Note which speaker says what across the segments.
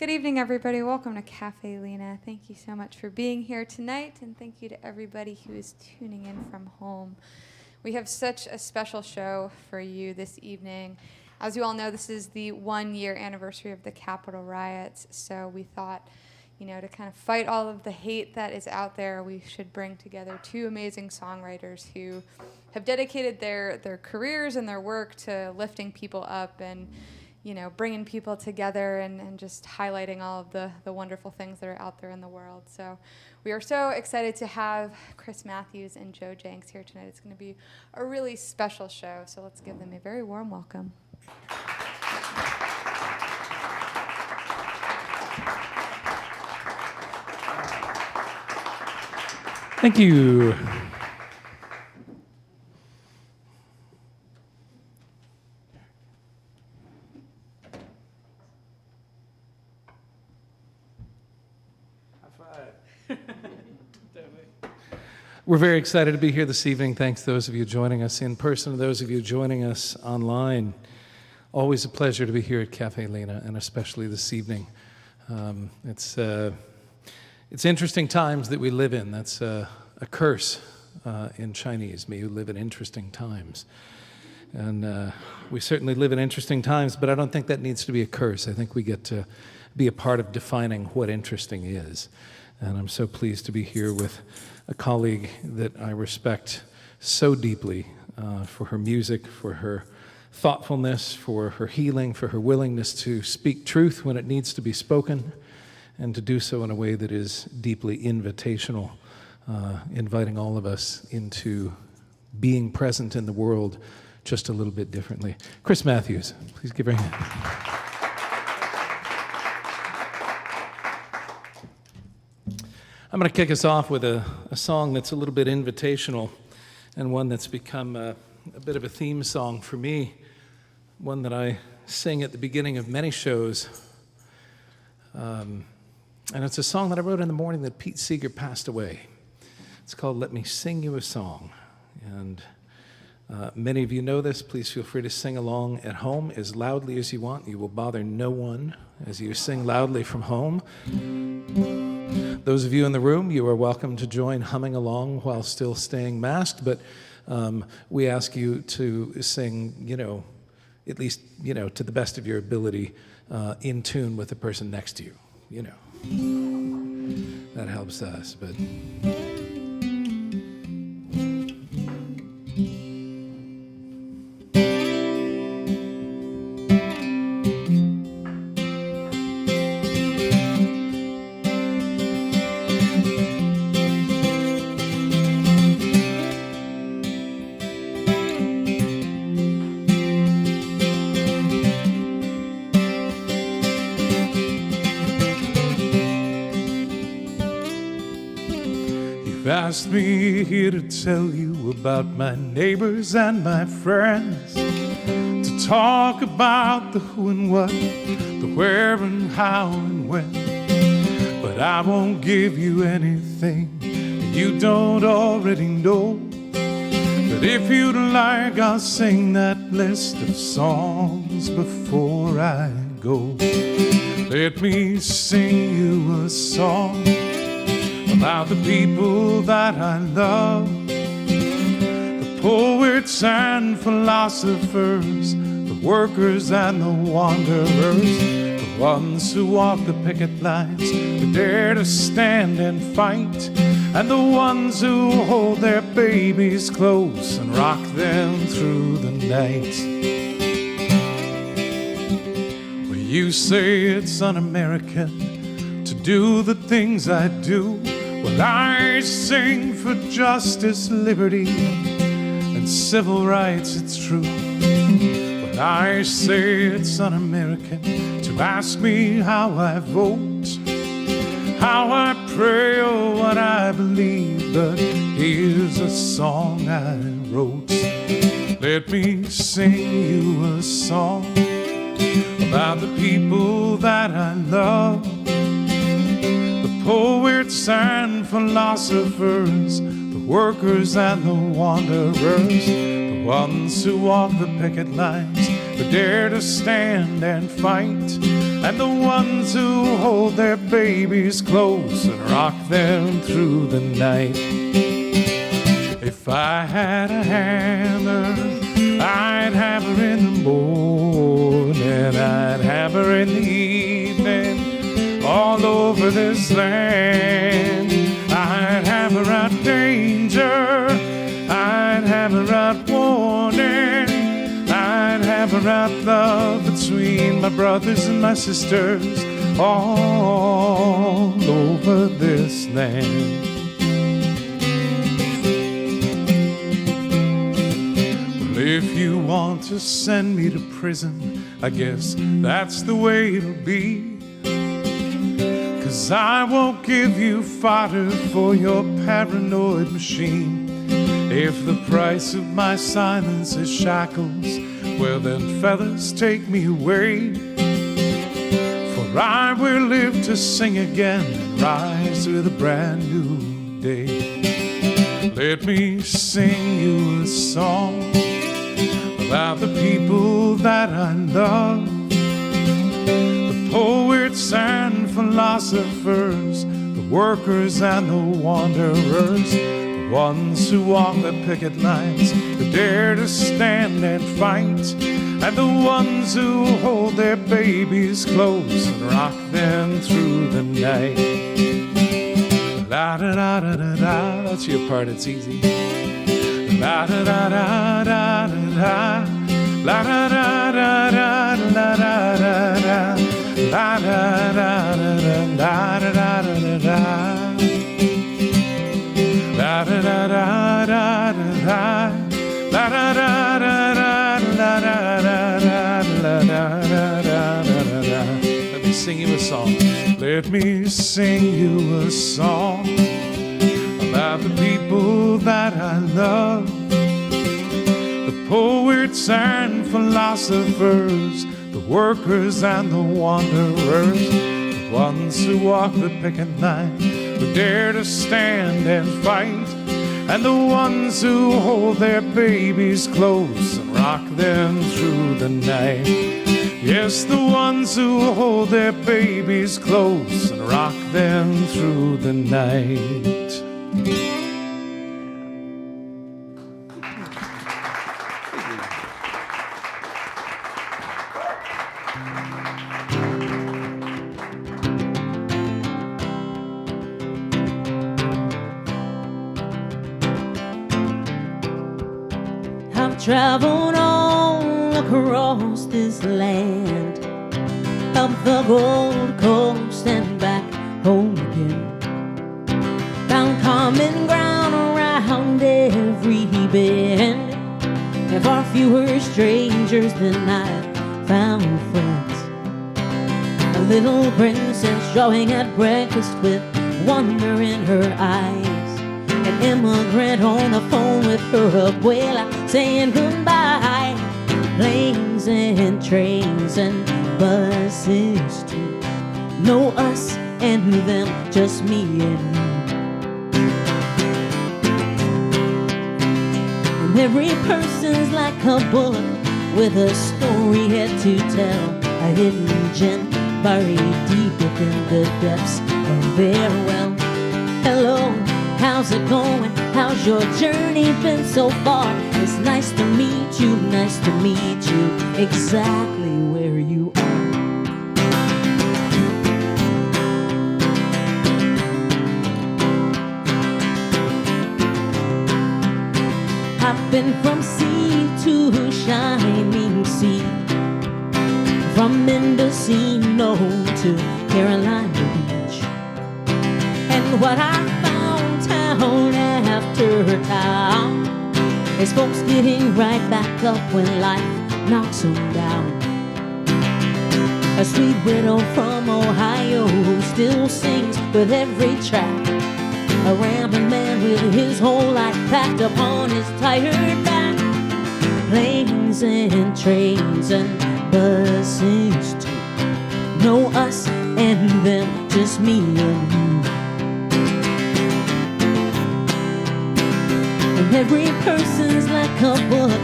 Speaker 1: Good evening, everybody. Welcome to Caffe, Lena. Thank you so much for being here tonight, and thank you to everybody who is tuning in from home. We have such a special show for you this evening. As you all know, this is the 1-year anniversary of the Capitol Riots, so we thought, to kind of fight all of the hate that is out there, we should bring together two amazing songwriters who have dedicated their careers and their work to lifting people up and bringing people together and just highlighting all of the wonderful things that are out there in the world. So we are so excited to have Chris Matthews and Joe Jencks here tonight. It's going to be a really special show, so let's give them a very warm welcome.
Speaker 2: Thank you. We're very excited to be here this evening. Thanks to those of you joining us in person, to those of you joining us online. Always a pleasure to be here at Caffe Lena, and especially this evening. It's interesting times that we live in. That's a curse in Chinese. May you live in interesting times. And we certainly live in interesting times, but I don't think that needs to be a curse. I think we get to be a part of defining what interesting is. And I'm so pleased to be here with a colleague that I respect so deeply for her music, for her thoughtfulness, for her healing, for her willingness to speak truth when it needs to be spoken, and to do so in a way that is deeply invitational, inviting all of us into being present in the world just a little bit differently. Chris Matthews, please give her a hand. I'm going to kick us off with a song that's a little bit invitational, and one that's become a bit of a theme song for me, one that I sing at the beginning of many shows. And it's a song that I wrote in the morning that Pete Seeger passed away. It's called Let Me Sing You a Song. And many of you know this. Please feel free to sing along at home as loudly as you want. You will bother no one as you sing loudly from home. Those of you in the room, you are welcome to join humming along while still staying masked, but we ask you to sing, at least, to the best of your ability, in tune with the person next to you, That helps us, but... Asked me here to tell you about my neighbors and my friends, to talk about the who and what, the where and how and when. But I won't give you anything that you don't already know. But if you'd like, I'll sing that list of songs before I go. Let me sing you a song about the people that I love, the poets and philosophers, the workers and the wanderers, the ones who walk the picket lines, who dare to stand and fight, and the ones who hold their babies close and rock them through the night. Well, you say it's un-American to do the things I do. Well, I sing for justice, liberty, and civil rights, it's true. But I say it's un-American to ask me how I vote, how I pray, or what I believe. But here's a song I wrote. Let me sing you a song about the people that I love, poets and philosophers, the workers and the wanderers, the ones who walk the picket lines, who dare to stand and fight, and the ones who hold their babies close and rock them through the night. If I had a hammer, I'd hammer in the morning, I'd hammer in the evening, all over this land. I'd hammer out danger, I'd hammer out warning, I'd hammer out love between my brothers and my sisters all over this land. Well, if you want to send me to prison, I guess that's the way it'll be. 'Cause I won't give you fodder for your paranoid machine. If the price of my silence is shackles, well then fellas, take me away. For I will live to sing again and rise with a brand new day. Let me sing you a song about the people that I love, the poets and philosophers, the workers and the wanderers, the ones who walk the picket lines, who dare to stand and fight, and the ones who hold their babies close and rock them through the night. La da da da da da, that's your part, it's easy. La da da da da da da, la da da da da da da da, la da da da da da da da da, la da da da da da, la da da da da da. Let me sing you a song. Let me sing you a song about the people that I love, the poets and philosophers, the workers and the wanderers, the ones who walk the picket line, who dare to stand and fight, and the ones who hold their babies close and rock them through the night. Yes, the ones who hold their babies close and rock them through the night.
Speaker 3: Traveled all across this land, up the Gold Coast and back home again. Found common ground around every bend, and far fewer strangers than I found friends. A little princess drawing at breakfast with wonder in her eyes, an immigrant on the phone with her abuela saying goodbye. Planes and trains and buses too, know us and them, just me and you. And every person's like a book with a story yet to tell, a hidden gem buried deep within the depths of their well. Hello, how's it going? How's your journey been so far? It's nice to meet you, exactly where you are. I've been from sea to shining sea, from Mendocino to Carolina Beach, and what I found town after town is folks getting right back up when life knocks them down. A sweet widow from Ohio who still sings with every track, a rambling man with his whole life packed upon his tired back. Planes and trains and buses too, know us and them, just me and you. And every person's like a book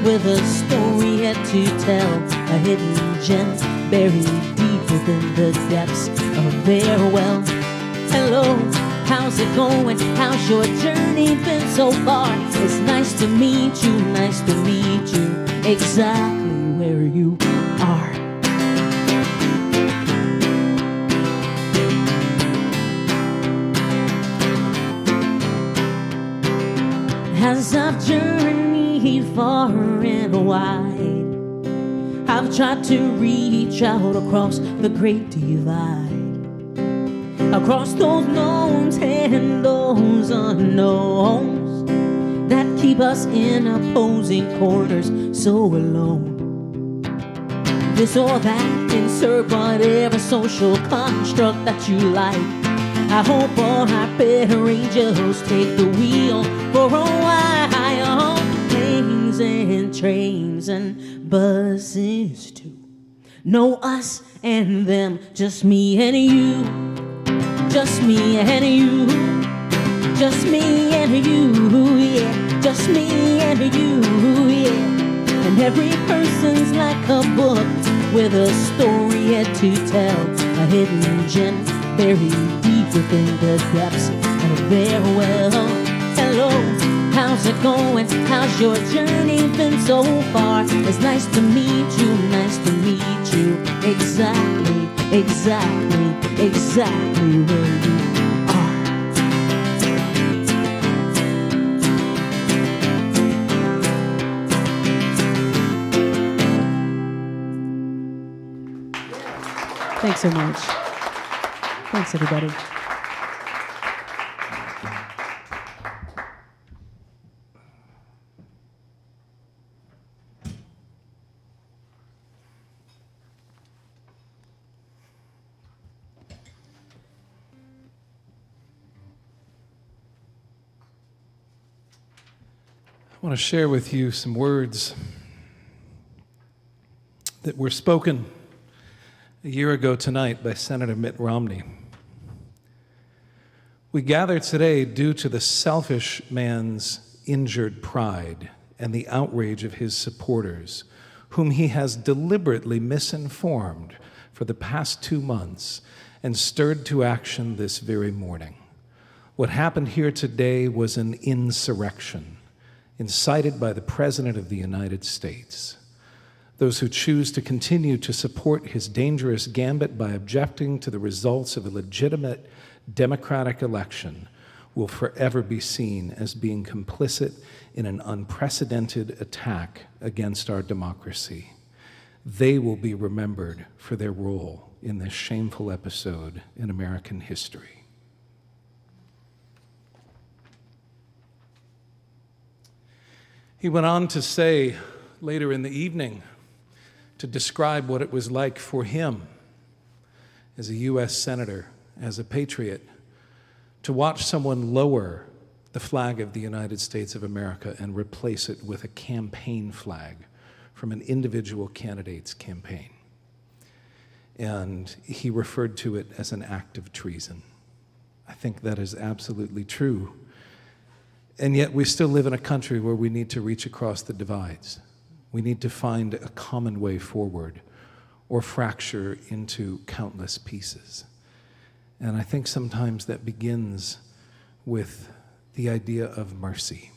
Speaker 3: with a story yet to tell, a hidden gem buried deep within the depths of their well. Hello, how's it going? How's your journey been so far? It's nice to meet you, nice to meet you, exactly where you are. As I've journeyed far and wide, I've tried to reach out across the great divide, across those knowns and those unknowns that keep us in opposing corners so alone. This or that, insert whatever social construct that you like. I hope all our better angels take the wheel for a while. Planes and trains and buses too. No us and them, just me and you. Just me and you. Just me and you, yeah. Just me and you, yeah. And every person's like a book with a story yet to tell. A hidden gem buried deep within the depths of their well. Hello, how's it going? How's your journey been so far? It's nice to meet you, nice to meet you, exactly, exactly, exactly where you are.
Speaker 4: Thanks so much. Thanks, everybody.
Speaker 2: I want to share with you some words that were spoken a year ago tonight by Senator Mitt Romney. We gather today due to the selfish man's injured pride and the outrage of his supporters, whom he has deliberately misinformed for the past 2 months and stirred to action this very morning. What happened here today was an insurrection incited by the President of the United States. Those who choose to continue to support his dangerous gambit by objecting to the results of a legitimate democratic election will forever be seen as being complicit in an unprecedented attack against our democracy. They will be remembered for their role in this shameful episode in American history. He went on to say later in the evening, to describe what it was like for him as a U.S. Senator, as a patriot, to watch someone lower the flag of the United States of America and replace it with a campaign flag from an individual candidate's campaign. And he referred to it as an act of treason. I think that is absolutely true. And yet we still live in a country where we need to reach across the divides. We need to find a common way forward or fracture into countless pieces. And I think sometimes that begins with the idea of mercy.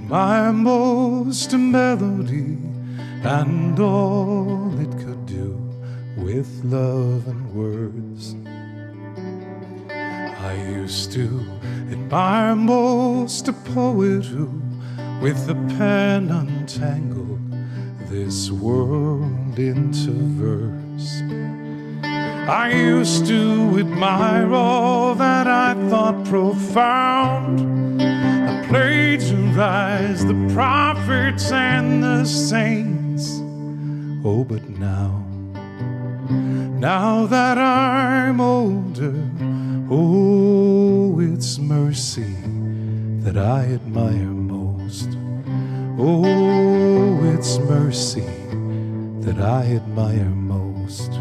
Speaker 5: My most melody and all it could do with love and words. I used to admire most a poet who with the pen untangled this world into verse. I used to admire all that I thought profound, plagiarize the prophets and the saints. Oh, but now that I'm older, oh, it's mercy that I admire most. Oh, it's mercy that I admire most.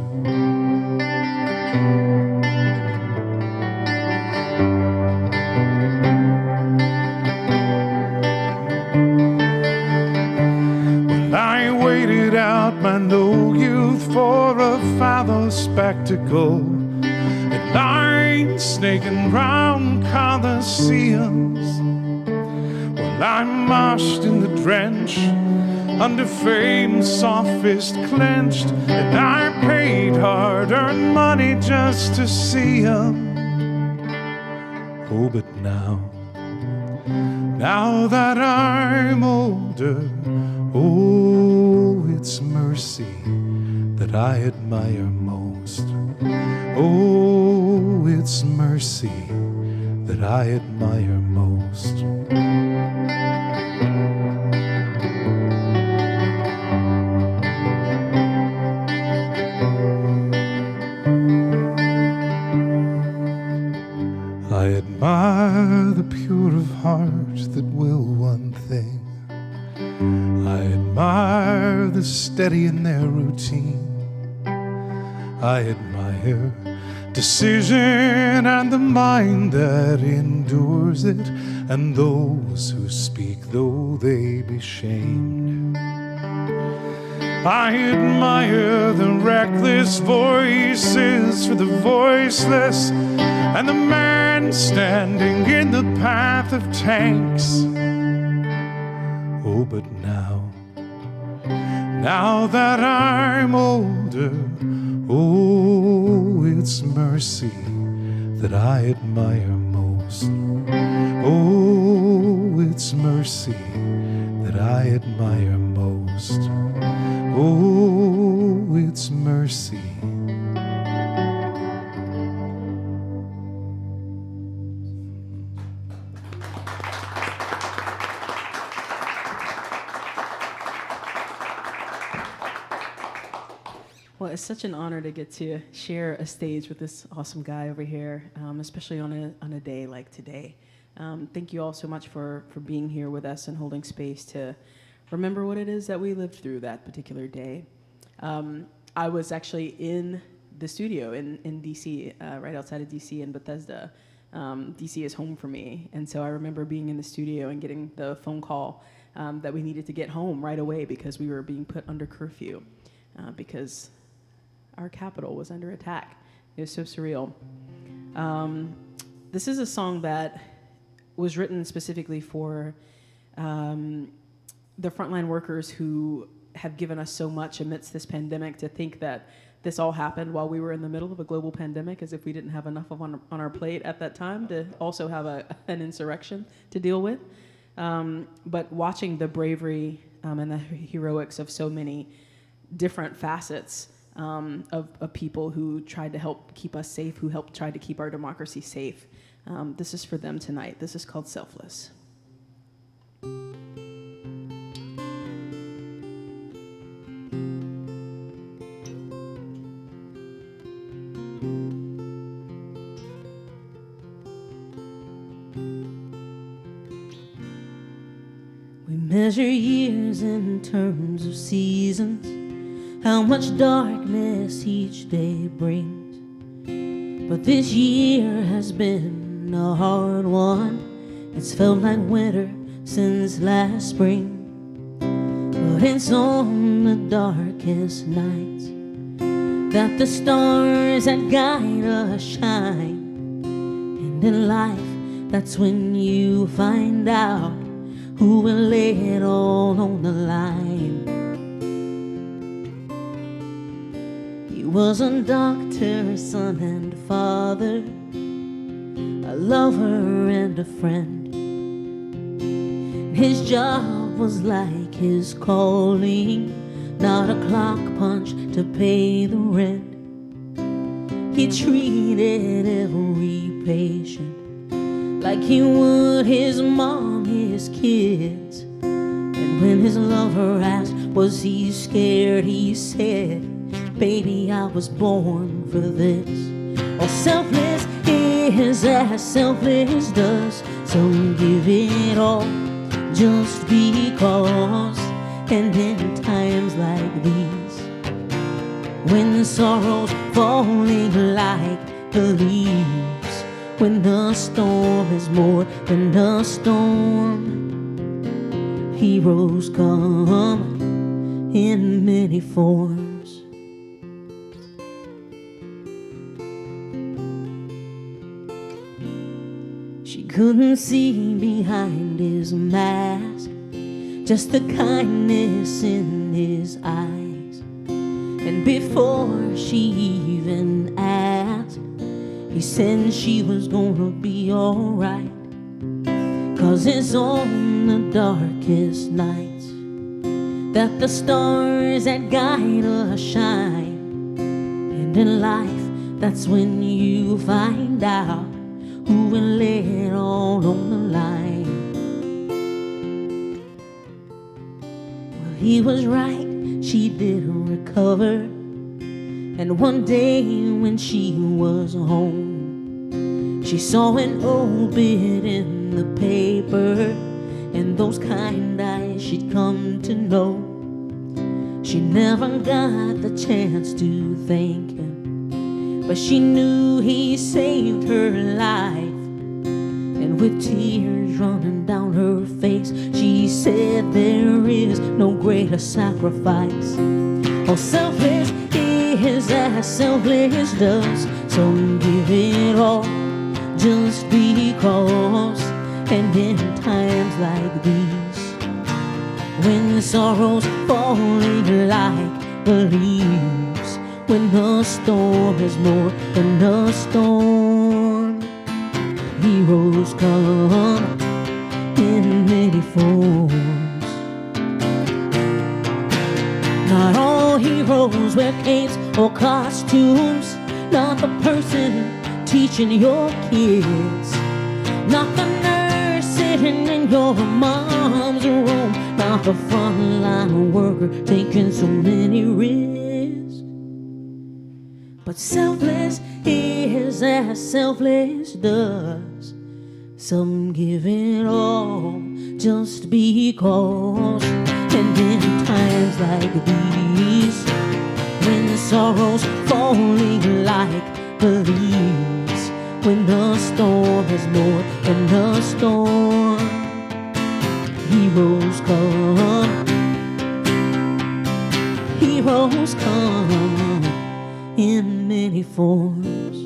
Speaker 5: Well, I waited out my no youth for a father's spectacle in line snaking round Colosseums. Well, I marched in the drench under fame's soft fist clenched, and I paid hard-earned money just to see him. Oh, but now that I'm older, oh, it's mercy that I admire most. Oh, it's mercy that I admire most. I admire the pure of heart that will one thing. I admire the steady in their routine. I admire decision and the mind that endures it, and those who speak though they be shamed. I admire the reckless voices for the voiceless, and the man standing in the path of tanks. Oh, but now that I'm older, oh, it's mercy that I admire most. Oh, it's mercy that I admire most. Oh, it's mercy.
Speaker 4: Well, it's such an honor to get to share a stage with this awesome guy over here, especially on a day like today. Thank you all so much for being here with us and holding space to remember what it is that we lived through that particular day. I was actually in the studio in D.C., right outside of D.C. in Bethesda. D.C. is home for me, and so I remember being in the studio and getting the phone call that we needed to get home right away because we were being put under curfew because our capital was under attack. It was so surreal. This is a song that was written specifically for the frontline workers who have given us so much amidst this pandemic. To think that this all happened while we were in the middle of a global pandemic, as if we didn't have enough on our plate at that time to also have an insurrection to deal with. But watching the bravery and the heroics of so many different facets of people who tried to help keep us safe, who helped try to keep our democracy safe. This is for them tonight. This is called Selfless.
Speaker 3: We measure years in terms of seasons, how much darkness each day brings. But this year has been a hard one. It's felt like winter since last spring. But it's on the darkest nights that the stars that guide us shine. And in life, that's when you find out who will lay it all on the line. He was a doctor, son and father, a lover and a friend. His job was like his calling, not a clock punch to pay the rent. He treated every patient like he would his mom, his kids. And when his lover asked Was he scared? He said, baby, I was born for this. Oh, selfless is as selfless does. Some give it all just because. And in times like these, when sorrow's falling like the leaves, when the storm is more than a storm, heroes come in many forms. She couldn't see behind his mask, just the kindness in his eyes. And before she even asked, he said she was gonna be alright. 'Cause it's on the darkest nights that the stars that guide us shine. And in life, that's when you find out who will lay it all on the line. He was right, she didn't recover. And one day when she was home, she saw an obit in the paper, and those kind eyes she'd come to know. She never got the chance to thank him, but she knew he saved her life. And with tears running down her face, she said there is no greater sacrifice. Oh, selfless is as selfless does. Some give it all just because. And in times like these, when sorrow's falling like the leaves, when the storm is more than a storm, heroes come in many forms. Not all heroes wear capes or costumes. Not the person teaching your kids. Not the nurse sitting in your mom's room. Not the frontline worker taking so many risks. But selfless is as selfless does. Some give it all just because. And in times like these, when sorrow's falling like the leaves, when the storm is more than a storm, heroes come. Heroes come in many forms.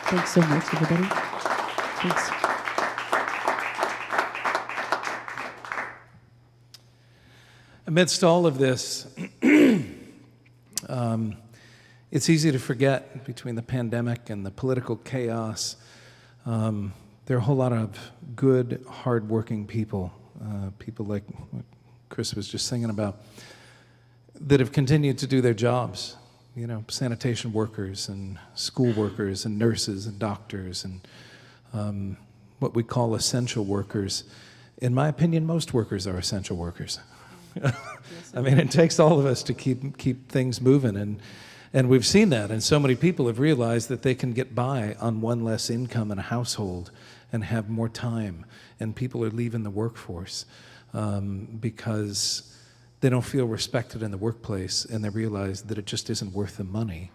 Speaker 4: Thanks so much, everybody. Thanks.
Speaker 2: Amidst all of this, it's easy to forget between the pandemic and the political chaos, there are a whole lot of good, hardworking people, people like what Chris was just singing about, that have continued to do their jobs. You know, sanitation workers and school workers and nurses and doctors and what we call essential workers. In my opinion, most workers are essential workers. I mean, it takes all of us to keep things moving, and we've seen that. And so many people have realized that they can get by on one less income in a household and have more time. And people are leaving the workforce because they don't feel respected in the workplace, and they realize that it just isn't worth the money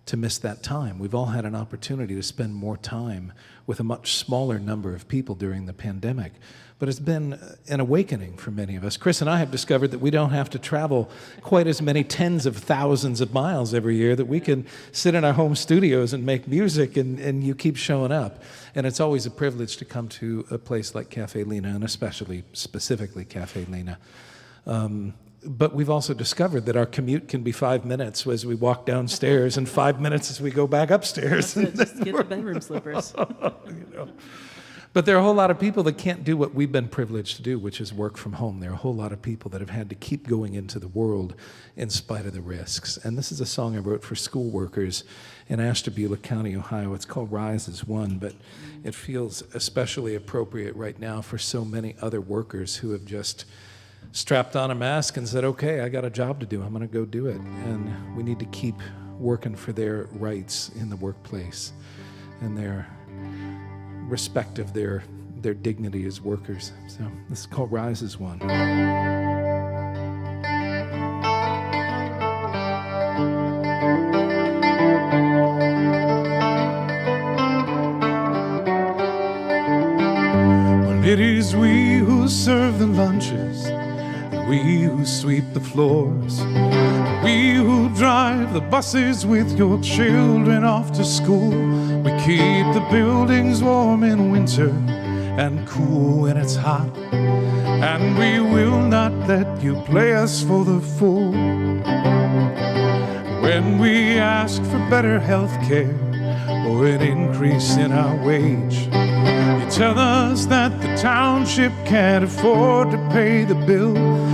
Speaker 2: to miss that time. We've all had an opportunity to spend more time with a much smaller number of people during the pandemic, but it's been an awakening for many of us. Chris and I have discovered that we don't have to travel quite as many tens of thousands of miles every year, that we can sit in our home studios and make music, and you keep showing up. And it's always a privilege to come to a place like Caffe Lena, and specifically Caffe Lena. But we've also discovered that our commute can be 5 minutes as we walk downstairs and 5 minutes as we go back upstairs.
Speaker 4: That's it, just get the bedroom slippers.
Speaker 2: You know. But there are a whole lot of people that can't do what we've been privileged to do, which is work from home. There are a whole lot of people that have had to keep going into the world in spite of the risks. And this is a song I wrote for school workers in Ashtabula County, Ohio. It's called Rise as One, but it feels especially appropriate right now for so many other workers who have just strapped on a mask and said, okay, I got a job to do. I'm going to go do it. And we need to keep working for their rights in the workplace and their respect of their dignity as workers. So this is called Rise as One.
Speaker 5: Well, it is we who serve the lunches, we who sweep the floors, we who drive the buses with your children off to school. We keep the buildings warm in winter and cool when it's hot, and we will not let you play us for the fool. When we ask for better health care or an increase in our wage, you tell us that the township can't afford to pay the bill,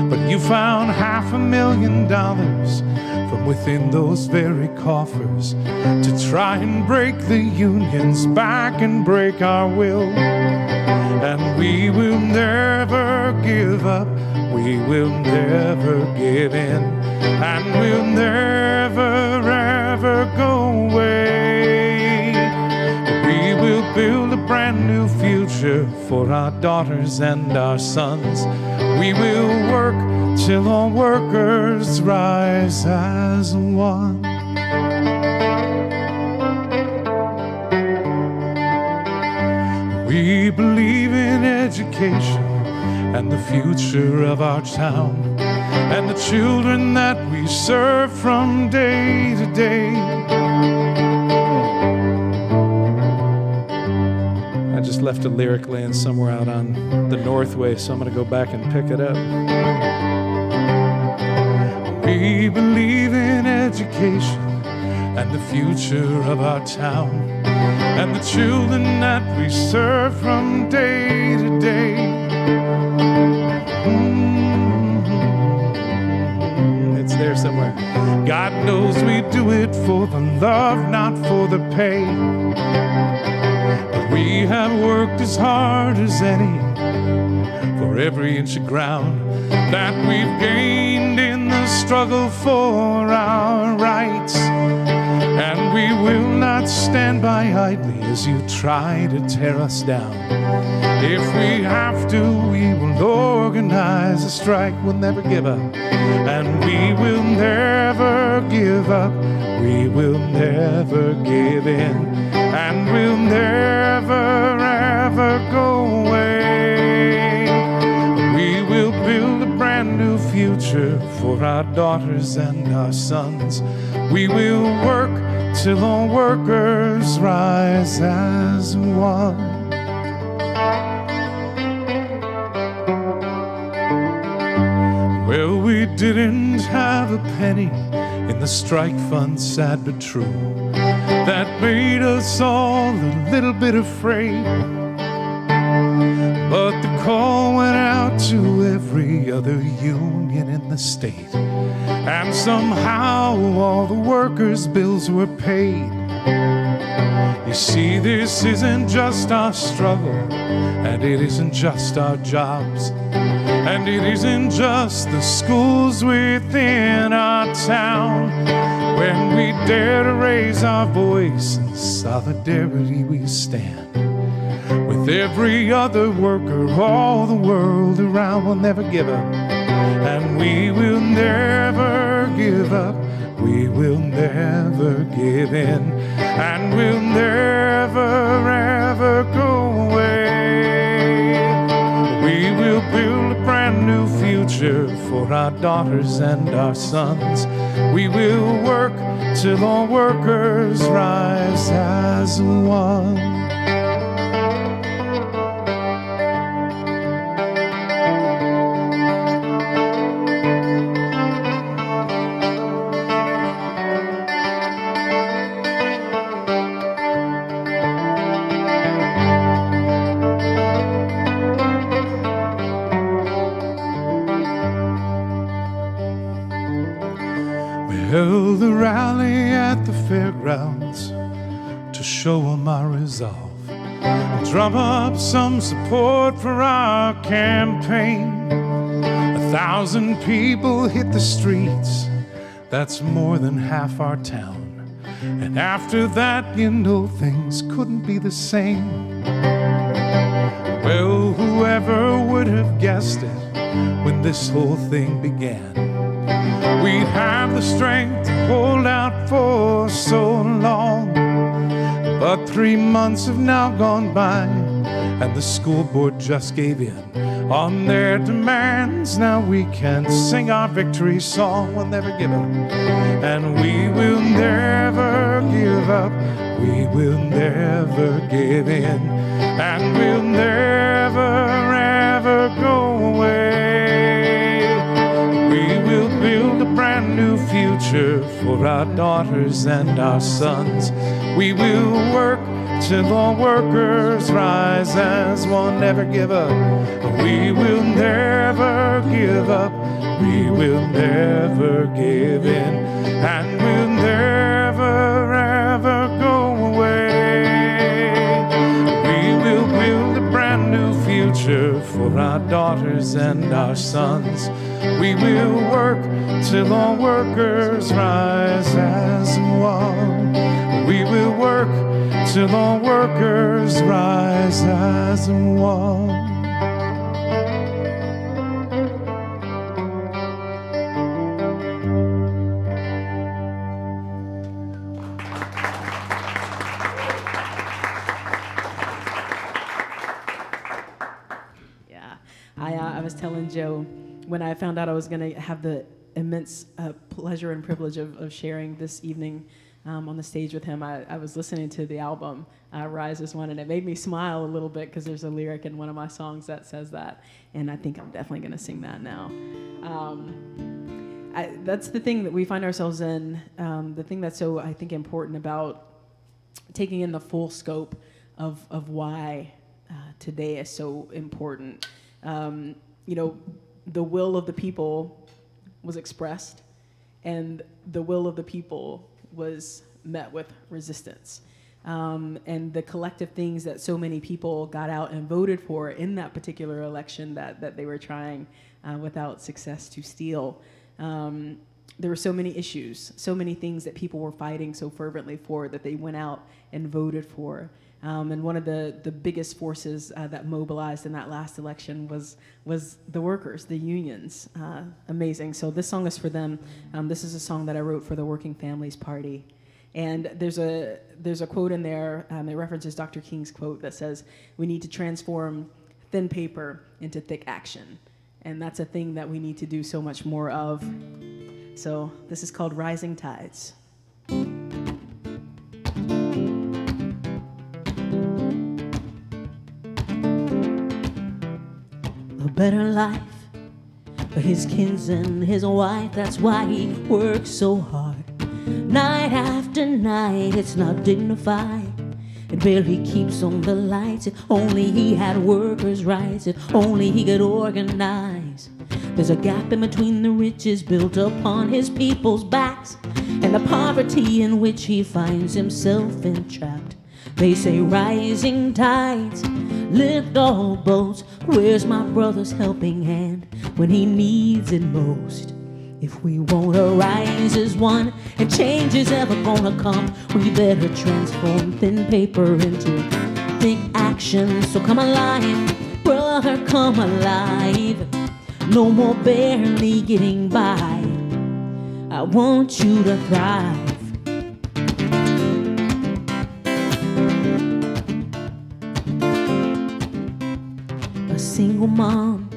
Speaker 5: but you found $500,000 from within those very coffers to try and break the union's back and break our will. And we will never give up, we will never give in, and we'll never ever go away. We will build a brand new future for our daughters and our sons. We will work till all workers rise as one. We believe in education and the future of our town, and the children that we serve from day to day.
Speaker 2: I just left a lyric laying somewhere out on the Northway, so I'm going to go back and pick it up.
Speaker 5: We believe in education and the future of our town, and the children that we serve from day to day.
Speaker 2: It's there somewhere.
Speaker 5: God knows we do it for the love, not for the pay. But we have worked as hard as any for every inch of ground that we've gained in the struggle for our rights. And we will not stand by idly as you try to tear us down. If we have to, we will organize a strike. We'll never give up, and we will never give up. We will never give in, and we'll never ever go away. We will build a brand new future for our daughters and our sons. We will work till all workers rise as one. Well, we didn't have a penny in the strike fund, sad but true, that made us all a little bit afraid. But the call went out to every other union in the state, and somehow all the workers' bills were paid. You see, this isn't just our struggle, and it isn't just our jobs, and it isn't just the schools within our town. When we dare to raise our voice in solidarity, we stand with every other worker all the world around. We'll never give up, and we will never give up. We will never give in, and we'll never ever go away. We will build a brand new future for our daughters and our sons. We will work till all workers rise as one. to show my resolve. Drum up some support for our campaign. 1,000 people hit the streets. That's more than half our town. And after that, you know, things couldn't be the same. Well, whoever would have guessed it when this whole thing began? We'd have the strength to hold out for so long. But 3 months have now gone by, and the school board just gave in on their demands. Now we can sing our victory song. We'll never give up, and we will never give up. We will never give in, and we'll never ever go away. We will build a brand new future for our daughters and our sons. We will work till all workers rise as one. Never give up. We will never give up. We will never give in, and we'll never ever go away. We will build a brand new future for our daughters and our sons. We will work till all workers rise as one. We will work till all workers rise as one.
Speaker 4: Yeah, I was telling Joe when I found out I was going to have the immense pleasure and privilege of sharing this evening on the stage with him, I was listening to the album Rise as One, and it made me smile a little bit because there's a lyric in one of my songs that says that, and I think I'm definitely going to sing that now. That's the thing that we find ourselves in, the thing that's so, I think, important about taking in the full scope of why today is so important. You know, the will of the people was expressed, and the will of the people was met with resistance. And the collective things that so many people got out and voted for in that particular election that they were trying without success to steal. There were so many issues, so many things that people were fighting so fervently for that they went out and voted for. And one of the biggest forces that mobilized in that last election was the workers, the unions. Amazing. So this song is for them. This is a song that I wrote for the Working Families Party. And there's a quote in there, it references Dr. King's quote that says, "We need to transform thin paper into thick action." And that's a thing that we need to do so much more of. So this is called Rising Tides.
Speaker 3: A better life for his kids and his wife. That's why he works so hard. Night after night, it's not dignified. It barely keeps on the lights. If only he had workers' rights. If only he could organize. There's a gap in between the riches built upon his people's backs and the poverty in which he finds himself entrapped. They say rising tides lift all boats. Where's my brother's helping hand when he needs it most? If we want to rise as one and change is ever gonna come, we better transform thin paper into thick action. So come alive, brother, come alive. No more barely getting by. I want you to thrive. A single mom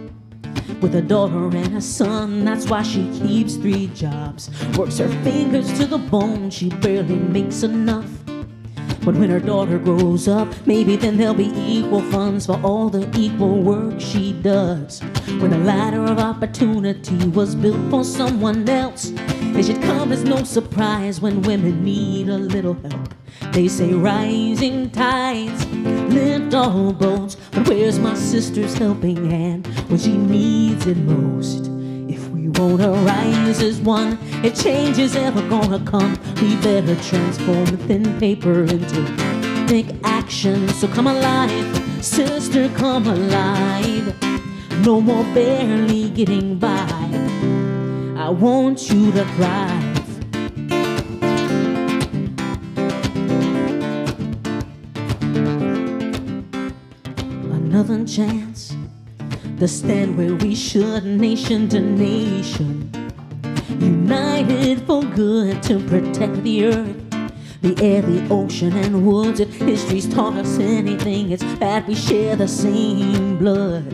Speaker 3: with a daughter and a son, that's why she keeps 3 jobs. Works her fingers to the bone, she barely makes enough. But when her daughter grows up, maybe then there'll be equal funds for all the equal work she does. When the ladder of opportunity was built for someone else, it should come as no surprise when women need a little help. They say rising tides lift all boats, but where's my sister's helping hand when she needs it most? If we wanna rise as one, if change is ever gonna come, we better transform thin paper into Take action, so come alive, sister, come alive. No more barely getting by. I want you to thrive. Another chance to stand where we should, nation to nation, united for good to protect the earth, the air, the ocean, and woods. If history's taught us anything, it's that we share the same blood.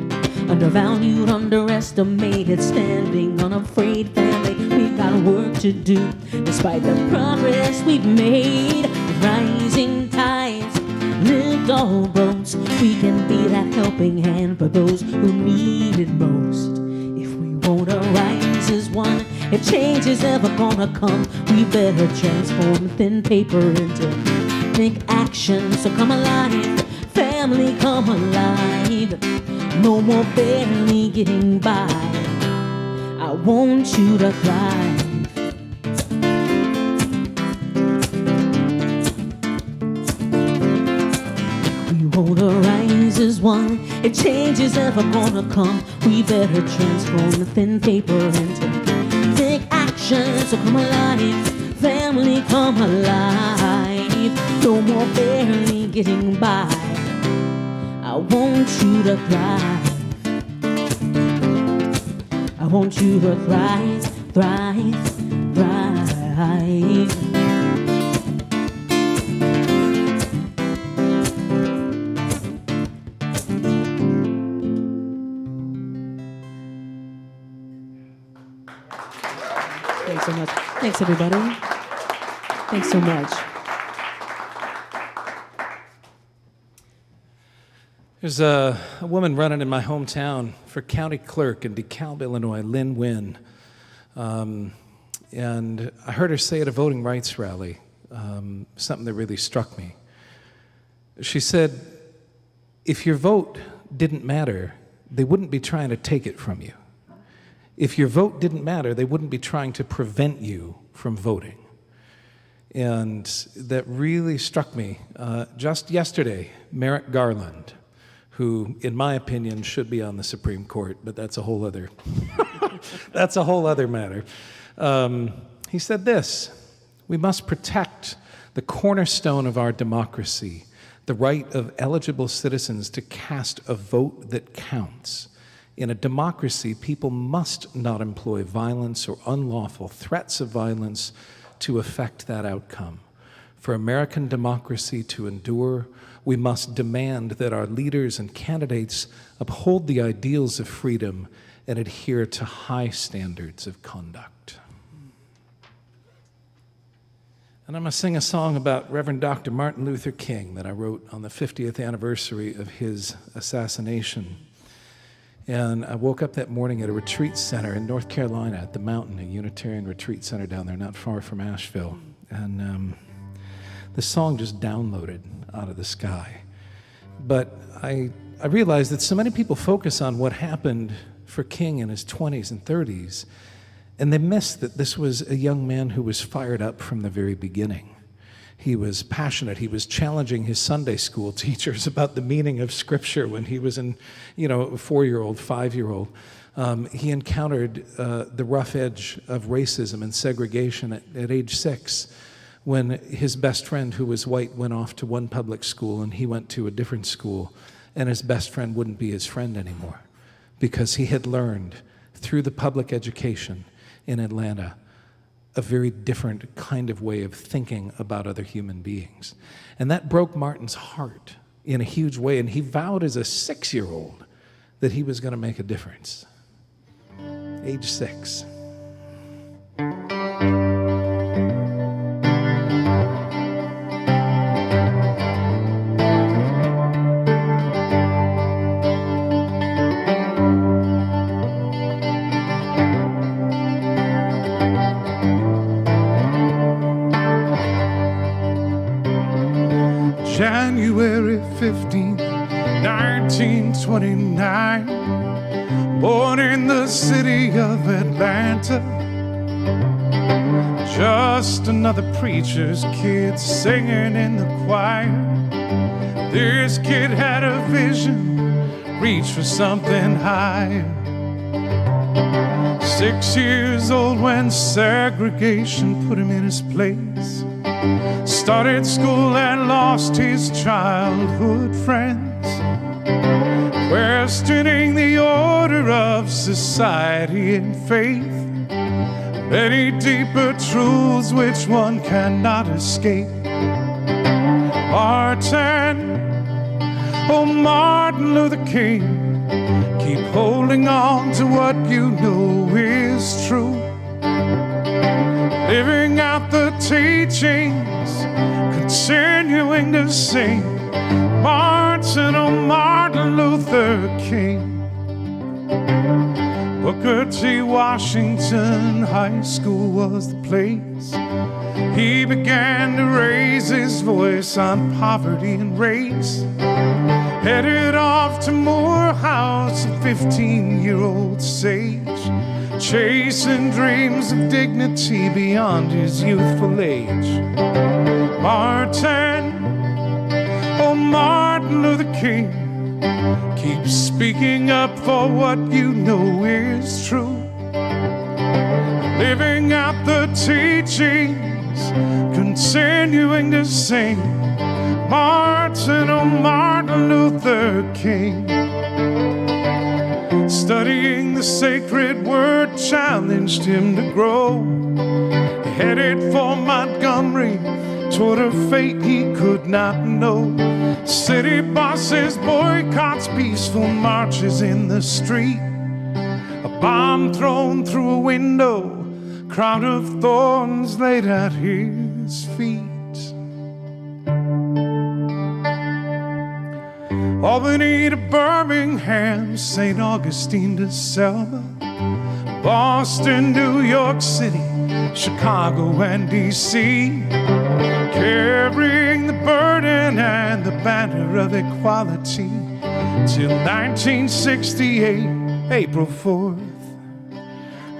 Speaker 3: Undervalued, underestimated, standing unafraid family. We've got work to do, despite the progress we've made. Rising tides lift all boats. We can be that helping hand for those who need it most. If we won't arise as one, if change is ever gonna come, we better transform thin paper into think action. So come alive, family, come alive. No more barely getting by. I want you to thrive. We won't arise as one. If change is ever gonna come, we better transform the thin paper into big action. So come alive, family, come alive. No more barely getting by. I want you to thrive. I want you to thrive, thrive, thrive.
Speaker 4: Thanks so much. Thanks, everybody. Thanks so much.
Speaker 2: There's a woman running in my hometown for county clerk in DeKalb, Illinois, Lynn Wynn. And I heard her say at a voting rights rally something that really struck me. She said, if your vote didn't matter, they wouldn't be trying to take it from you. If your vote didn't matter, they wouldn't be trying to prevent you from voting. And that really struck me. Just yesterday, Merrick Garland, who, in my opinion, should be on the Supreme Court, but that's a whole other, that's a whole other matter. He said this: we must protect the cornerstone of our democracy, the right of eligible citizens to cast a vote that counts. In a democracy, people must not employ violence or unlawful threats of violence to affect that outcome. For American democracy to endure, we must demand that our leaders and candidates uphold the ideals of freedom and adhere to high standards of conduct. And I'm going to sing a song about Reverend Dr. Martin Luther King that I wrote on the 50th anniversary of his assassination. And I woke up that morning at a retreat center in North Carolina at the Mountain, a Unitarian retreat center down there not far from Asheville. And the song just downloaded out of the sky. But I realized that so many people focus on what happened for King in his 20s and 30s, and they missed that this was a young man who was fired up from the very beginning. He was passionate. He was challenging his Sunday school teachers about the meaning of Scripture when he was a 4-year-old, 5-year-old. He encountered the rough edge of racism and segregation at age 6, when his best friend, who was white, went off to one public school and he went to a different school, and his best friend wouldn't be his friend anymore because he had learned through the public education in Atlanta a very different kind of way of thinking about other human beings. And that broke Martin's heart in a huge way, and he vowed as a 6-year-old that he was going to make a difference. Age 6.
Speaker 5: January 15, 1929, born in the city of Atlanta. Just another preacher's kid singing in the choir. This kid had a vision, reached for something higher. 6 years old when segregation put him in his place. Started school and lost his childhood friends, questioning the order of society and faith. Many deeper truths which one cannot escape. Martin, oh Martin Luther King, keep holding on to what you know is true. Living out the teachings, continuing to sing. Martin, oh Martin Luther King. Booker T. Washington High School was the place. He began to raise his voice on poverty and race. Headed off to Morehouse, a 15-year-old sage, chasing dreams of dignity beyond his youthful age. Martin, oh Martin Luther King, keep speaking up for what you know is true. Living out the teachings, continuing to sing. Martin, oh Martin Luther King. Studying the sacred word challenged him to grow. Headed for Montgomery, toward a fate he could not know. City bosses, boycotts, peaceful marches in the street. A bomb thrown through a window, crown of thorns laid at his feet. Albany to Birmingham, St. Augustine to Selma, Boston, New York City, Chicago and D.C., carrying the burden and the banner of equality till 1968, April 4th,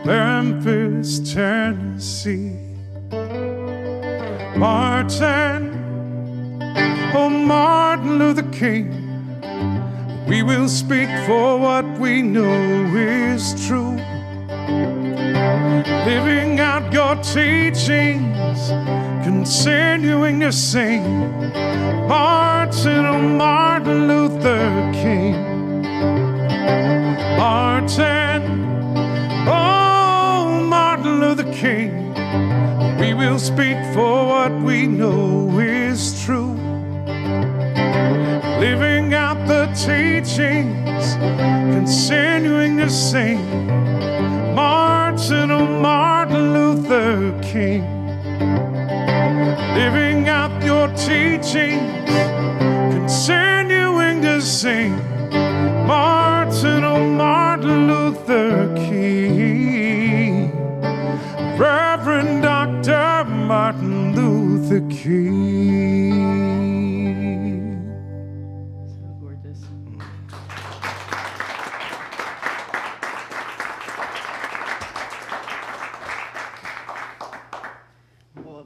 Speaker 5: Memphis, Tennessee. Martin, oh Martin Luther King, we will speak for what we know is true. Living out your teachings, continuing to sing. Martin, oh Martin Luther King. Martin, oh Martin Luther King, we will speak for what we know is true. Living out the teachings, continuing to sing. Martin, oh Martin Luther King. Living out your teachings, continuing to sing. Martin, oh Martin Luther King. Reverend Dr. Martin Luther King.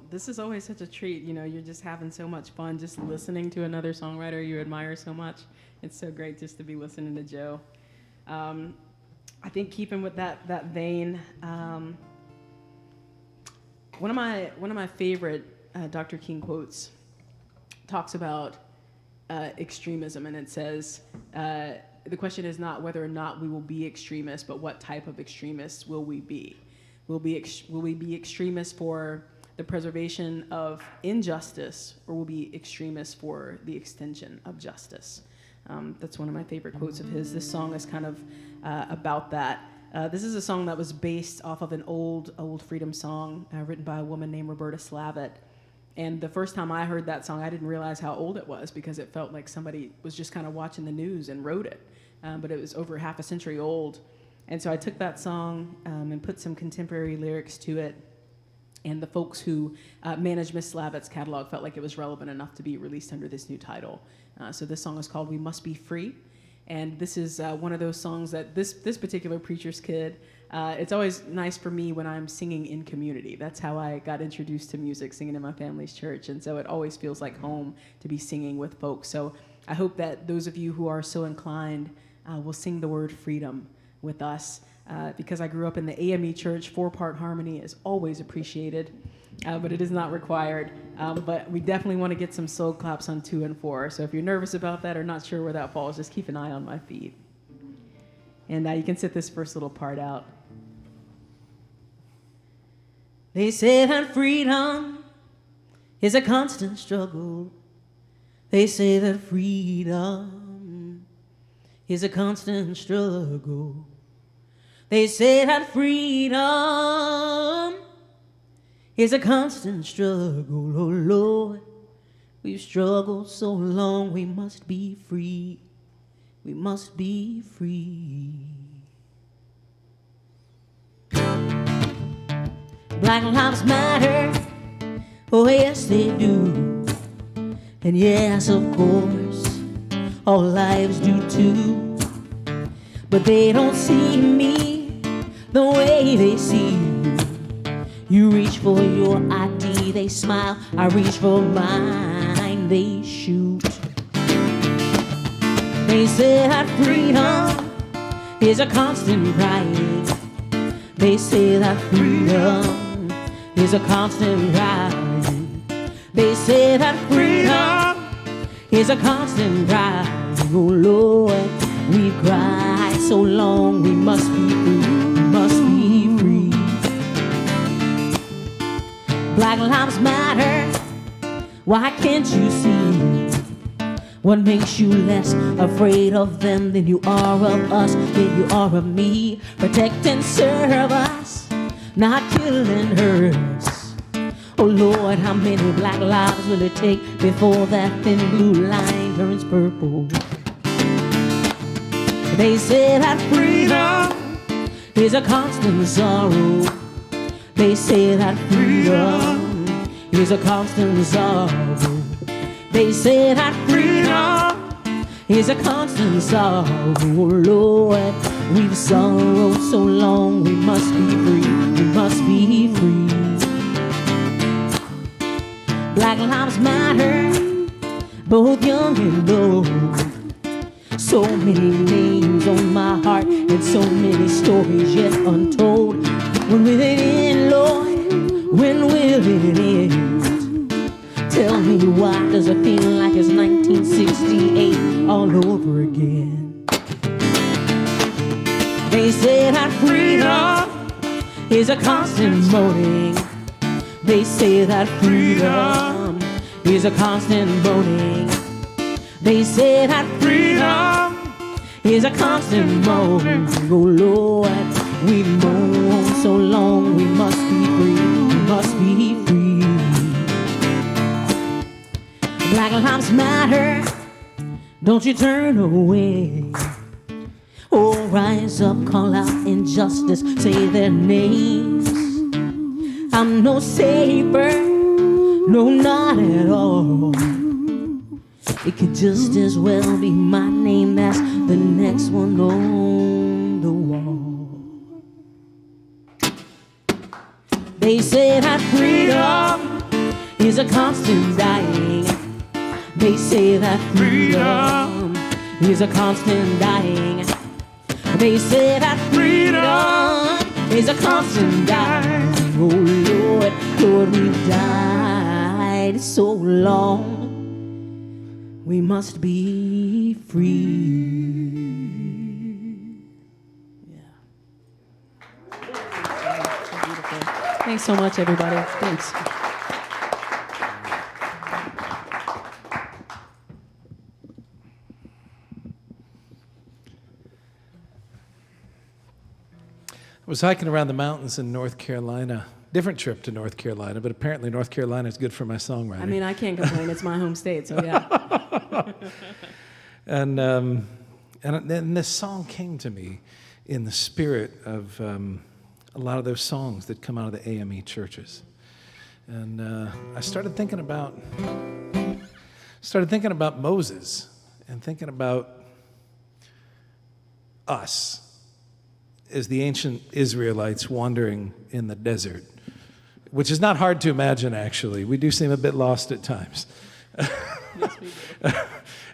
Speaker 4: This is always such a treat. You know, you're just having so much fun just listening to another songwriter you admire so much. It's so great just to be listening to Joe. I think keeping with that vein, one of my favorite Dr. King quotes talks about extremism, and it says, the question is not whether or not we will be extremists, but what type of extremists will we be? Will we be extremists for the preservation of injustice, or will be extremists for the extension of justice? That's one of my favorite quotes of his. This song is kind of about that. This is a song that was based off of an old freedom song written by a woman named Roberta Slavitt. And the first time I heard that song, I didn't realize how old it was, because it felt like somebody was just kind of watching the news and wrote it. But it was over half a century old. And so I took that song and put some contemporary lyrics to it. And the folks who managed Miss Slavitt's catalog felt like it was relevant enough to be released under this new title. So this song is called We Must Be Free. And this is one of those songs that this particular preacher's kid, it's always nice for me when I'm singing in community. That's how I got introduced to music, singing in my family's church. And so it always feels like home to be singing with folks. So I hope that those of you who are so inclined will sing the word freedom with us. Because I grew up in the AME church, 4-part harmony is always appreciated, but it is not required. But we definitely want to get some soul claps on 2 and 4. So if you're nervous about that or not sure where that falls, just keep an eye on my feed. And you can sit this first little part out.
Speaker 3: They say that freedom is a constant struggle. They say that freedom is a constant struggle. They say that freedom is a constant struggle. Oh Lord, we've struggled so long, we must be free. We must be free. Black lives matter, oh yes they do. And yes, of course, all lives do too. But they don't see me the way they see you. You reach for your ID, they smile. I reach for mine, they shoot. They say that freedom is a constant ride. They say that freedom is a constant ride. They say that freedom is a constant ride. Oh Lord, we've cried so long, we must be free, we must be free. Black lives matter, why can't you see? What makes you less afraid of them than you are of us, than you are of me? Protect and serve us, not kill and hurt us. Oh Lord, how many black lives will it take before that thin blue line turns purple? They say that freedom is a constant sorrow. They say that freedom is a constant sorrow. They say that freedom is a constant sorrow. Oh Lord, we've sorrowed so long, we must be free, we must be free. Black lives matter, both young and old. So many names on my heart and so many stories yet untold. When will it end, Lord? When will it end? Tell me, why does it feel like it's 1968 all over again? They say that freedom is a constant moaning. They say that freedom is a constant moaning. They say that freedom is a constant moan. Oh Lord, we moan so long, we must be free, we must be free. Black lives matter, don't you turn away. Oh, rise up, call out injustice, say their names. I'm no safer, no, not at all. It could just as well be my name that's the next one on the wall. They say that freedom is a constant dying. They say that freedom is a constant dying. They say that freedom is a constant dying. Oh Lord, Lord, we've died so long. We must be free. Yeah. So beautiful. Thanks so much, everybody. Thanks.
Speaker 2: I was hiking around the mountains in North Carolina. Different trip to North Carolina, but apparently North Carolina is good for my songwriting.
Speaker 4: I mean, I can't complain. It's my home state, so yeah.
Speaker 2: And then this song came to me in the spirit of a lot of those songs that come out of the AME churches. And I started thinking about Moses and thinking about us as the ancient Israelites wandering in the desert, which is not hard to imagine, actually. We do seem a bit lost at times.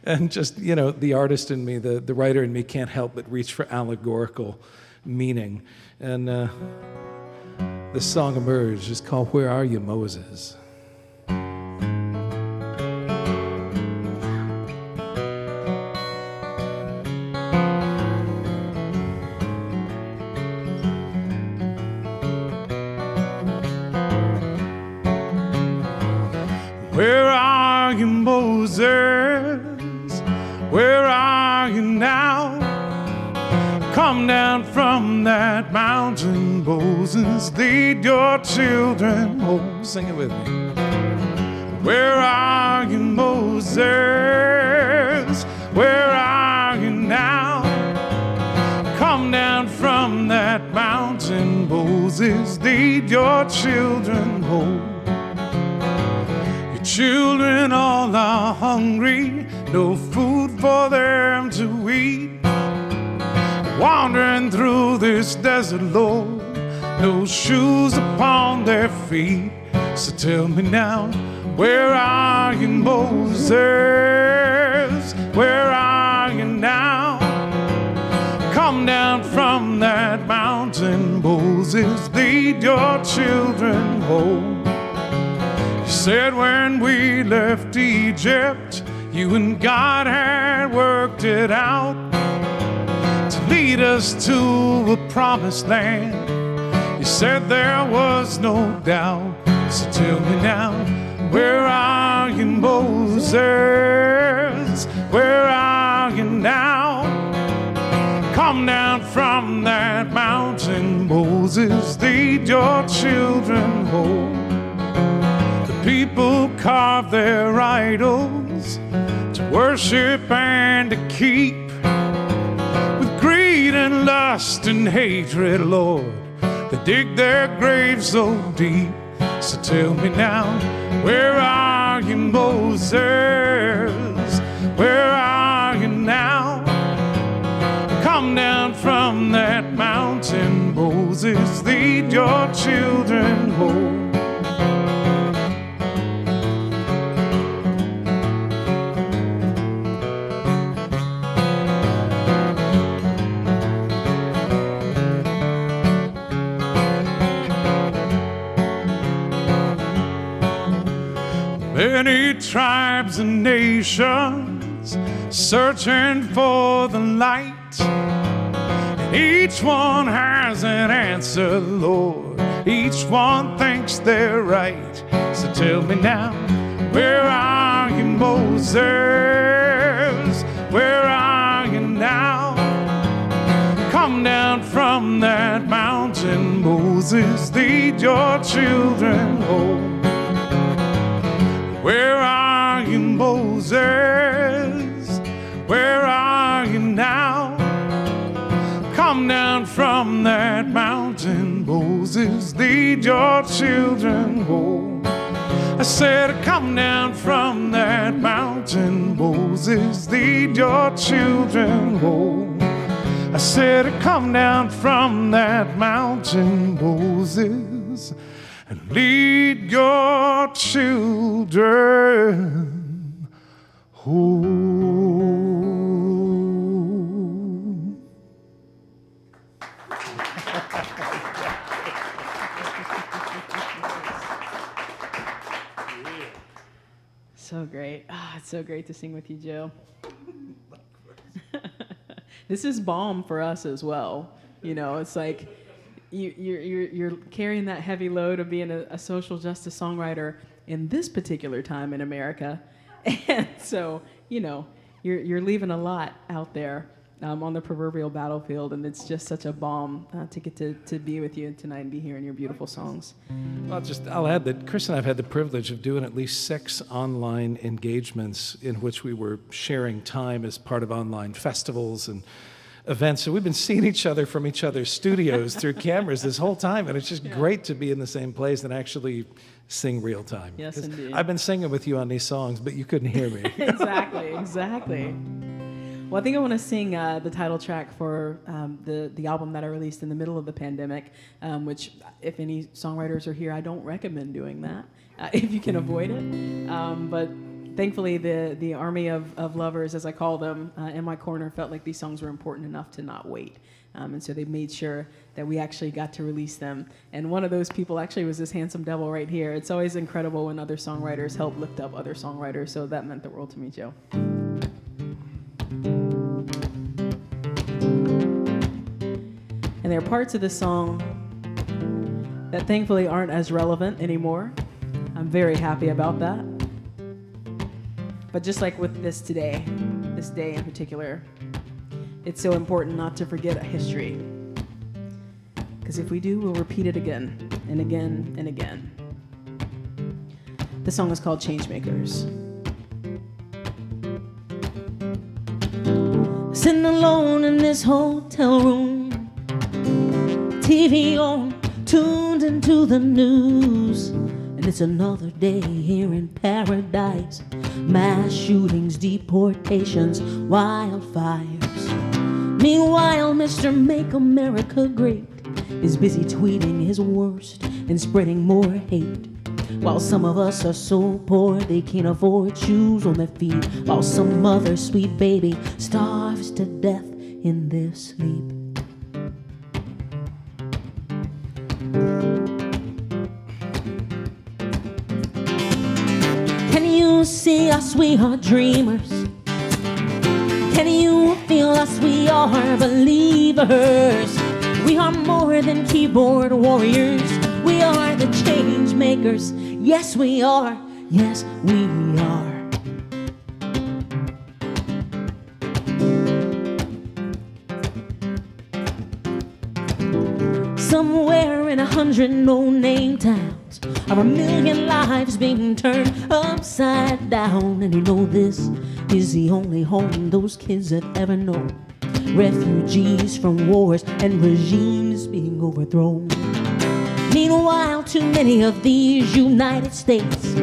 Speaker 2: And just, the artist in me, the writer in me can't help but reach for allegorical meaning. And this song emerged. It's called Where Are You, Moses?
Speaker 5: Where are you, Moses? Where are you now? Come down from that mountain, Moses. Lead your children home.
Speaker 2: Sing it with me.
Speaker 5: Where are you, Moses? Where are you now? Come down from that mountain, Moses. Lead your children home. Children all are hungry, no food for them to eat. Wandering through this desert, Lord, no shoes upon their feet. So tell me now, where are you, Moses? Where are you now? Come down from that mountain, Moses, lead your children home. Said when we left Egypt, you and God had worked it out to lead us to a promised land. You said there was no doubt. So tell me now, where are you, Moses? Where are you now? Come down from that mountain, Moses, lead your children home. People carve their idols to worship and to keep. With greed and lust and hatred, Lord, they dig their graves so deep. So tell me now, where are you, Moses? Where are you now? Come down from that mountain, Moses, lead your children home. Many tribes and nations searching for the light, and each one has an answer, Lord. Each one thinks they're right. So tell me now, where are you, Moses? Where are you now? Come down from that mountain, Moses, lead your children home. Where are you, Moses? Where are you now? Come down from that mountain, Moses, lead your children home. I said, come down from that mountain, Moses, lead your children home. I said, come down from that mountain, Moses, and lead your children home.
Speaker 4: So great. It's so great to sing with you, Joe. This is balm for us as well. It's like you're carrying that heavy load of being a social justice songwriter in this particular time in America, and so you're leaving a lot out there on the proverbial battlefield, and it's just such a balm to get to be with you tonight and be hearing your beautiful songs.
Speaker 2: Well, I'll add that Chris and I have had the privilege of doing at least 6 online engagements in which we were sharing time as part of online festivals and events. So we've been seeing each other from each other's studios through cameras this whole time, and it's just great to be in the same place and actually sing real time.
Speaker 4: Yes, indeed.
Speaker 2: I've been singing with you on these songs, but you couldn't hear me.
Speaker 4: Exactly. Well, I think I want to sing the title track for the album that I released in the middle of the pandemic, which, if any songwriters are here, I don't recommend doing that if you can avoid it. But thankfully, the army of lovers, as I call them, in my corner felt like these songs were important enough to not wait. And so they made sure that we actually got to release them. And one of those people actually was this handsome devil right here. It's always incredible when other songwriters help lift up other songwriters, so that meant the world to me, Joe. And there are parts of this song that thankfully aren't as relevant anymore. I'm very happy about that. But just like with this day in particular, it's so important not to forget a history. Because if we do, we'll repeat it again and again and again. The song is called Changemakers.
Speaker 3: Sitting alone in this hotel room, TV on, tuned into the news, and it's another day here in paradise. Mass shootings, deportations, wildfires. Meanwhile, Mr. Make America Great is busy tweeting his worst and spreading more hate. While some of us are so poor they can't afford shoes on their feet, while some other sweet baby starves to death in their sleep. Can you see us? We are dreamers. Can you feel us? We are believers. We are more than keyboard warriors. We are the change makers. Yes, we are. Yes, we are. Somewhere in 100 no-name towns are 1,000,000 lives being turned upside down. And you know this is the only home those kids have ever known. Refugees from wars and regimes being overthrown. Meanwhile, too many of these United States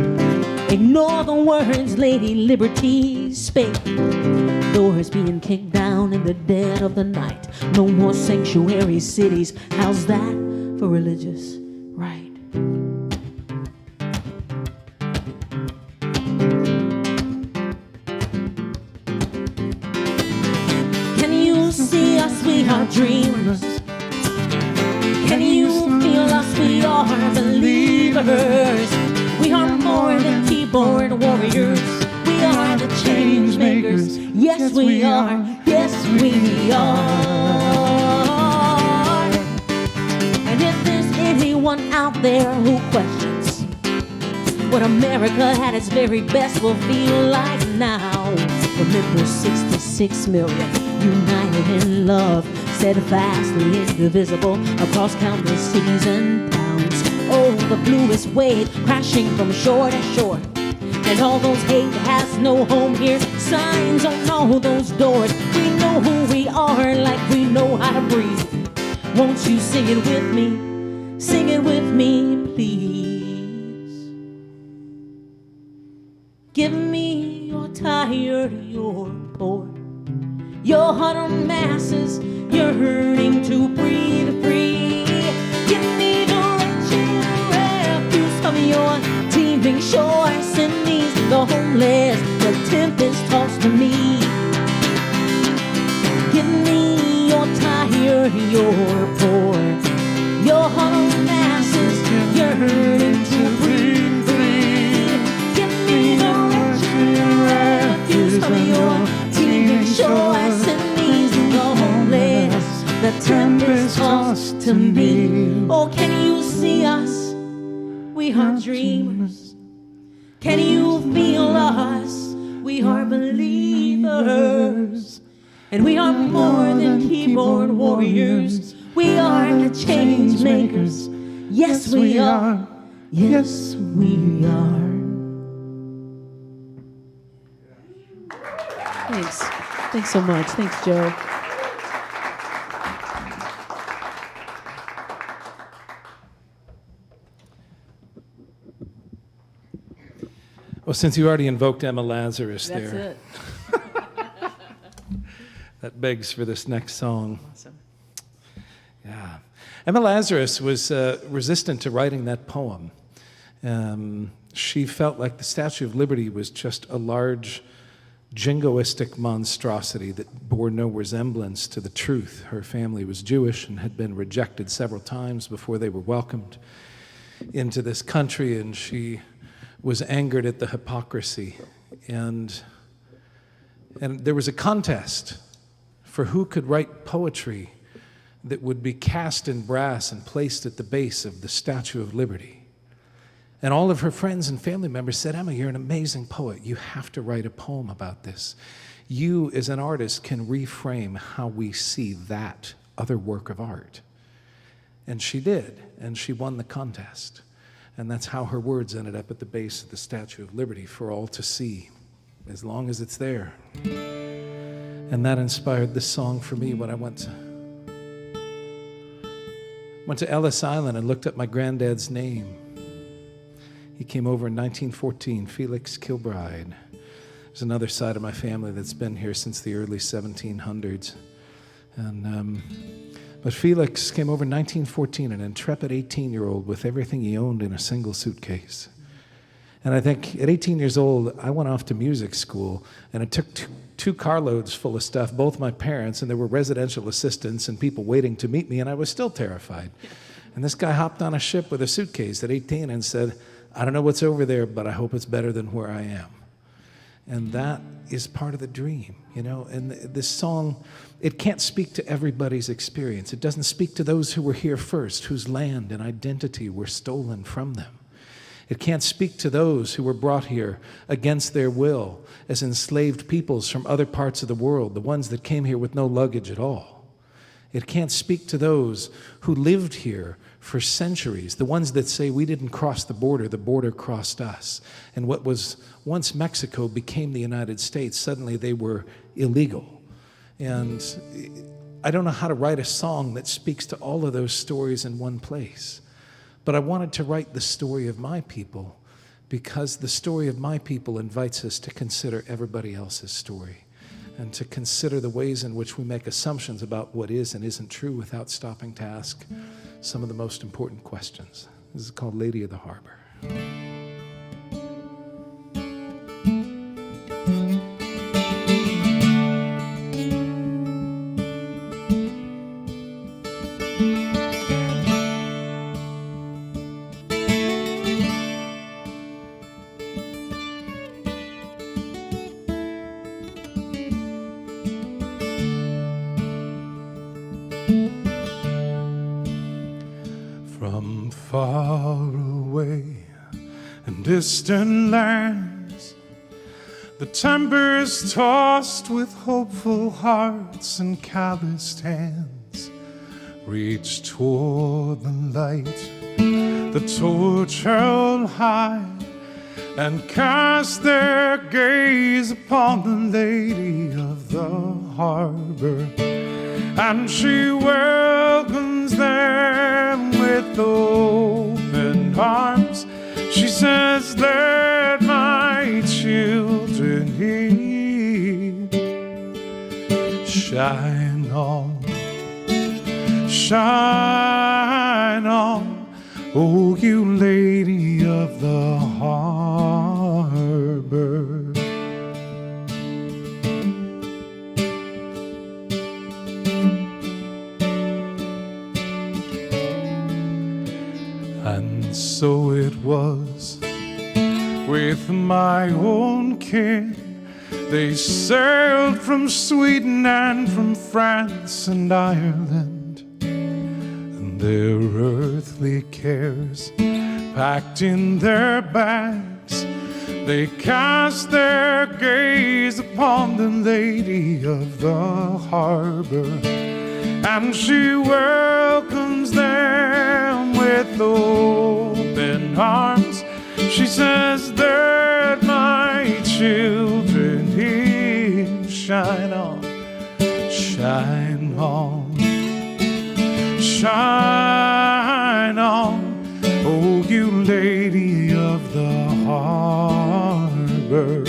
Speaker 3: ignore the words Lady Liberty spake. Doors being kicked down in the dead of the night. No more sanctuary cities. How's that for religious right? Can you see us? We are dreamers. Can you feel us? We are believers. We are more than keyboard warriors. We are the change makers. Yes, we are. Yes, we are. And if there's anyone out there who questions what America at its very best will feel like now, remember 66 million united in love, steadfastly indivisible across countless cities and towns. Oh, the bluest wave crashing from shore to shore. And all those hate has no home here. Signs on all those doors. We know who we are like we know how to breathe. Won't you sing it with me? Sing it with me, please. Give me your tired, your poor, your huddled masses yearning to breathe free. Give me the wretched refuse of your teeming shores. Send these the homeless, the tempest tossed to me. Give me your tired, your poor, your huddled masses yearning to breathe free. Give me the wretched refuse of your teeming shores. Send these the homeless, the tempest tossed to me. Oh, can you see us? We are dreamers. Can you feel us? We are believers. And we are more than keyboard warriors. We are the change makers. Yes, we are. Yes, we are.
Speaker 4: Thanks. Thanks so much. Thanks, Joe.
Speaker 2: Well, since you already invoked Emma Lazarus
Speaker 4: That's
Speaker 2: there,
Speaker 4: it.
Speaker 2: that begs for this next song.
Speaker 4: Awesome.
Speaker 2: Yeah. Emma Lazarus was resistant to writing that poem. she felt like the Statue of Liberty was just a large jingoistic monstrosity that bore no resemblance to the truth. Her family was Jewish and had been rejected several times before they were welcomed into this country, and she was angered at the hypocrisy. And there was a contest for who could write poetry that would be cast in brass and placed at the base of the Statue of Liberty. And all of her friends and family members said, Emma, you're an amazing poet. You have to write a poem about this. You, as an artist, can reframe how we see that other work of art. And she did, and she won the contest. And that's how her words ended up at the base of the Statue of Liberty for all to see, as long as it's there. And that inspired this song for me when I went to Ellis Island and looked up my granddad's name. He came over in 1914, Felix Kilbride. There's another side of my family that's been here since the early 1700s. But Felix came over in 1914, an intrepid 18-year-old with everything he owned in a single suitcase. And I think at 18 years old, I went off to music school, and it took two carloads full of stuff, both my parents, and there were residential assistants and people waiting to meet me, and I was still terrified. And this guy hopped on a ship with a suitcase at 18 and said, I don't know what's over there, but I hope it's better than where I am. And that is part of the dream, you know. And this song, it can't speak to everybody's experience. It doesn't speak to those who were here first, whose land and identity were stolen from them. It can't speak to those who were brought here against their will as enslaved peoples from other parts of the world, the ones that came here with no luggage at all. It can't speak to those who lived here for centuries, the ones that say we didn't cross the border crossed us. And what was once Mexico became the United States. Suddenly they were illegal. And I don't know how to write a song that speaks to all of those stories in one place. But I wanted to write the story of my people because the story of my people invites us to consider everybody else's story and to consider the ways in which we make assumptions about what is and isn't true without stopping to ask some of the most important questions. This is called Lady of the Harbor.
Speaker 5: From far away in distant lands, the tempest tossed with hopeful hearts and calloused hands reach toward the light, the torch held high, and cast their gaze upon the lady of the harbor. And she welcomes them with open arms. She says, let my children hear. Shine on, shine on, oh you lady of the harbor. And so it was with my own kin. They sailed from Sweden and from France and Ireland, and their earthly cares packed in their bags. They cast their gaze upon the lady of the harbor, and she welcomes them with open arms. She says, let my children here. Shine on, shine on, shine on, oh you lady of the harbor.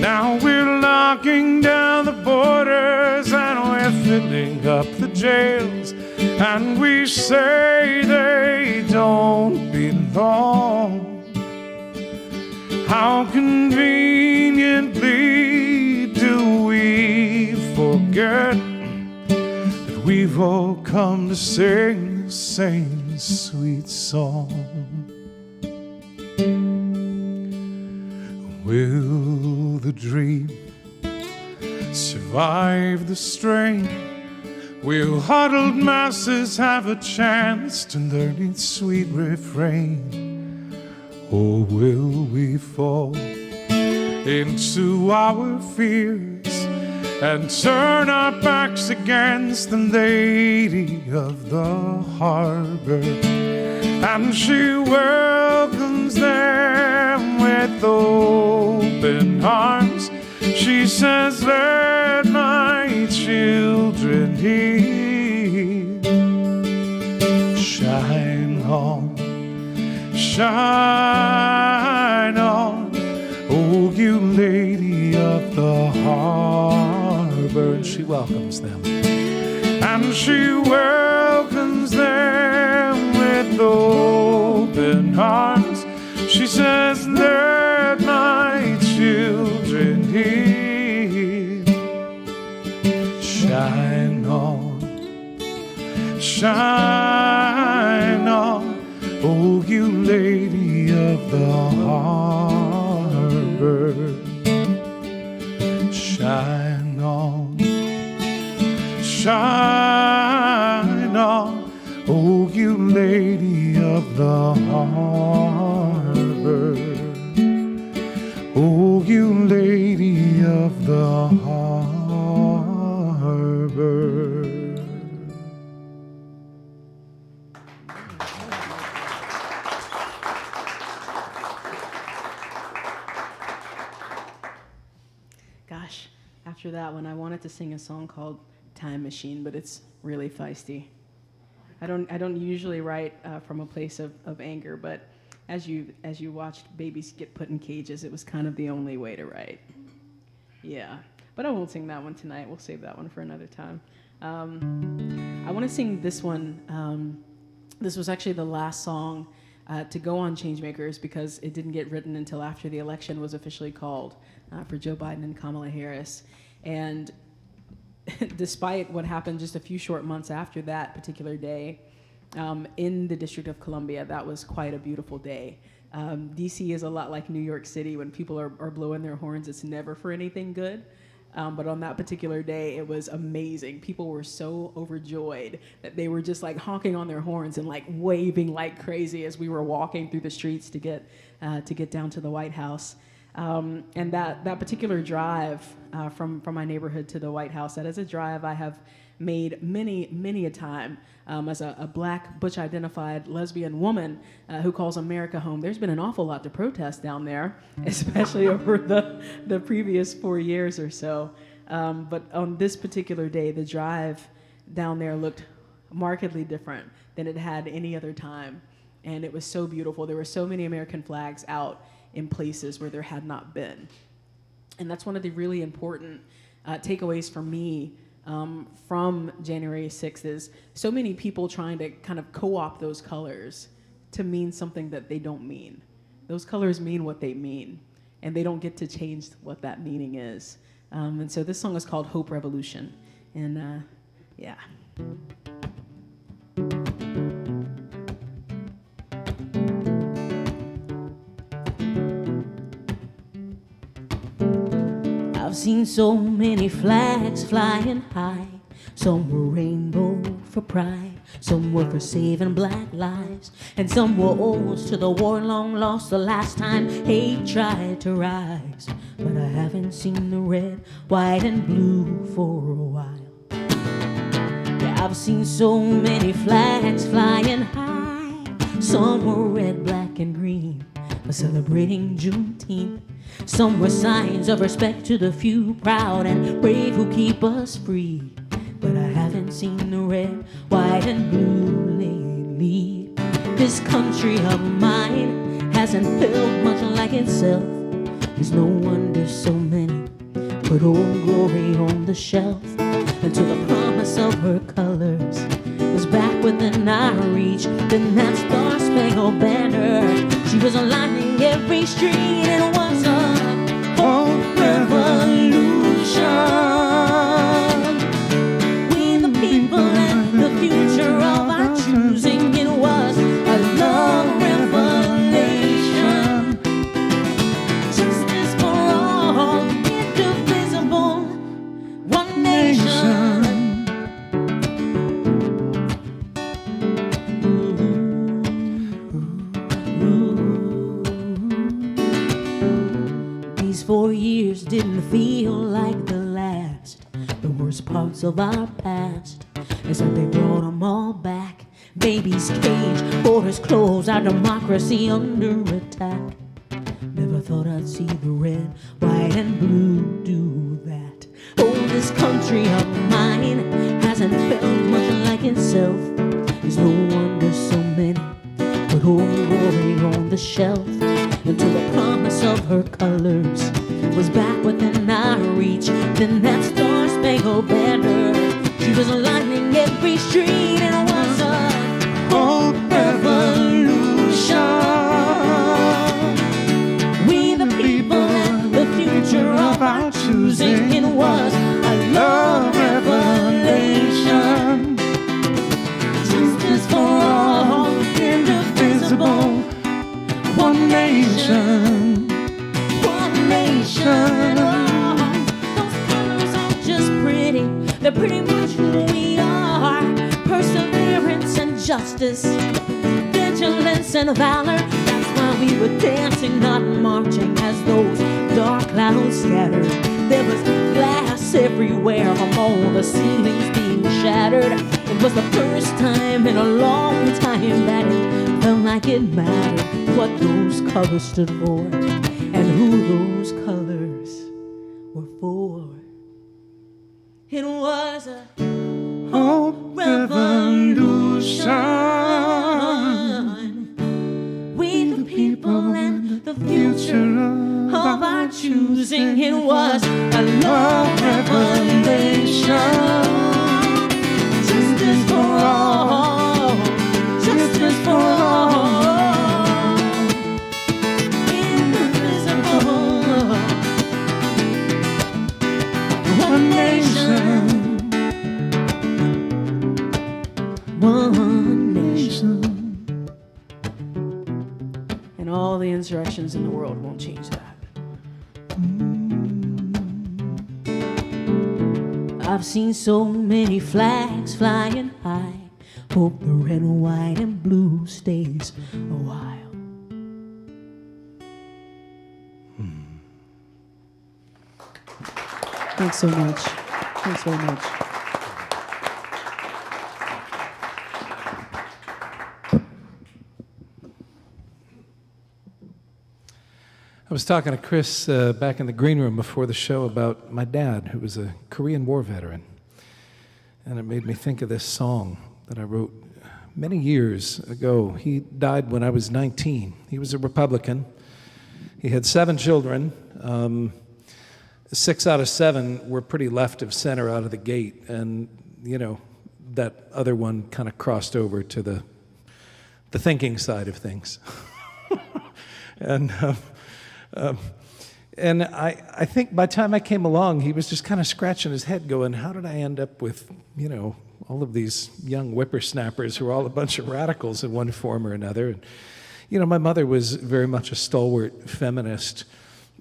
Speaker 5: Now we're locking down the borders and we're filling up the jails, and we say they don't belong. How conveniently do we forget that we've all come to sing the same sweet song? Will the dream survive the strain? Will huddled masses have a chance to learn its sweet refrain? Or will we fall into our fears and turn our backs against the lady of the harbor? And she welcomes them with open arms. She says, let my children hear. Shine on, shine on, oh you lady of the harbor.
Speaker 2: And she welcomes them.
Speaker 5: And she welcomes them with open arms. She says, let my children hear. Shine on, shine on, oh you lady of the harbor. Shine on, shine on, oh you lady of the harbor. Oh you lady of the harbor.
Speaker 4: Gosh, after that one, I wanted to sing a song called Time Machine, but it's really feisty. I don't usually write from a place of anger, but as you watched babies get put in cages, it was kind of the only way to write. Yeah, but I won't sing that one tonight. We'll save that one for another time. I want to sing this one. This was actually the last song to go on Changemakers because it didn't get written until after the election was officially called for Joe Biden and Kamala Harris. And despite what happened just a few short months after that particular day, in the District of Columbia, that was quite a beautiful day. DC is a lot like New York City. When people are blowing their horns, it's never for anything good. But on that particular day, it was amazing. People were so overjoyed that they were just like honking on their horns and like waving like crazy as we were walking through the streets to get down to the White House. And that particular drive from my neighborhood to the White House, that is a drive I have made many a time as a black, butch-identified lesbian woman who calls America home. There's been an awful lot to protest down there, especially over the previous 4 years or so. But on this particular day, the drive down there looked markedly different than it had any other time. And it was so beautiful. There were so many American flags out in places where there had not been. And that's one of the really important takeaways for me from January 6th is so many people trying to kind of co-opt those colors to mean something that they don't mean. Those colors mean what they mean, and they don't get to change what that meaning is. And so this song is called Hope Revolution. And yeah.
Speaker 3: I've seen so many flags flying high. Some were rainbow for pride, some were for saving black lives, and some were odes to the war long lost the last time hate tried to rise. But I haven't seen the red, white, and blue for a while. Yeah, I've seen so many flags flying high. Some were red, black, and green for celebrating Juneteenth. Some were signs of respect to the few proud and brave who keep us free. But I haven't seen the red, white, and blue lately. This country of mine hasn't felt much like itself. There's no wonder so many put Old Glory on the shelf until the promise of her colors was back within our reach. Then that star-spangled banner, she was aligning every street. It was a whole revolution. We the people and the future of our choosing. It was a love revelation. Justice for all, indivisible, one nation. These 4 years didn't feel like the last. The worst parts of our past, it's like they brought them all back. Baby's cage, borders closed, our democracy under attack. Never thought I'd see the red, white, and blue do that. Oh, this country of mine hasn't felt much like itself. There's no wonder so many put old glory on the shelf, until the promise of her colors was back within our reach. Then that star-spangled banner, she was aligning every street. And it was a whole revolution. We the people and the future of our choosing. It was a love revelation. Justice for all, indivisible, one nation, one nation. Oh, those colors aren't just pretty, they're pretty much who we are. Perseverance and justice, vigilance and valor. That's why we were dancing, not marching, as those dark clouds scattered. There was glass everywhere from all the ceilings being shattered. It was the first time in a long time that it felt like it mattered what those colors stood for and who those colors were for. It was a
Speaker 5: Hope
Speaker 3: revolution. We the people and the future of our choosing. It was a love revelation. Justice for all, justice for all, indivisible, one nation, one nation. And all the insurrections in the world won't change that. I've seen so many flags flying high. Hope the red, white, and blue stays a while.
Speaker 4: Thanks so much. Thanks very much.
Speaker 2: I was talking to Chris back in the green room before the show about my dad, who was a Korean War veteran. And it made me think of this song that I wrote many years ago. He died when I was 19. He was a Republican. He had 7 children. 6 out of 7 were pretty left of center out of the gate. And, you know, that other one kind of crossed over to the thinking side of things. And I think by the time I came along, he was just kind of scratching his head going, how did I end up with, you know, all of these young whippersnappers who are all a bunch of radicals in one form or another? And, you know, my mother was very much a stalwart feminist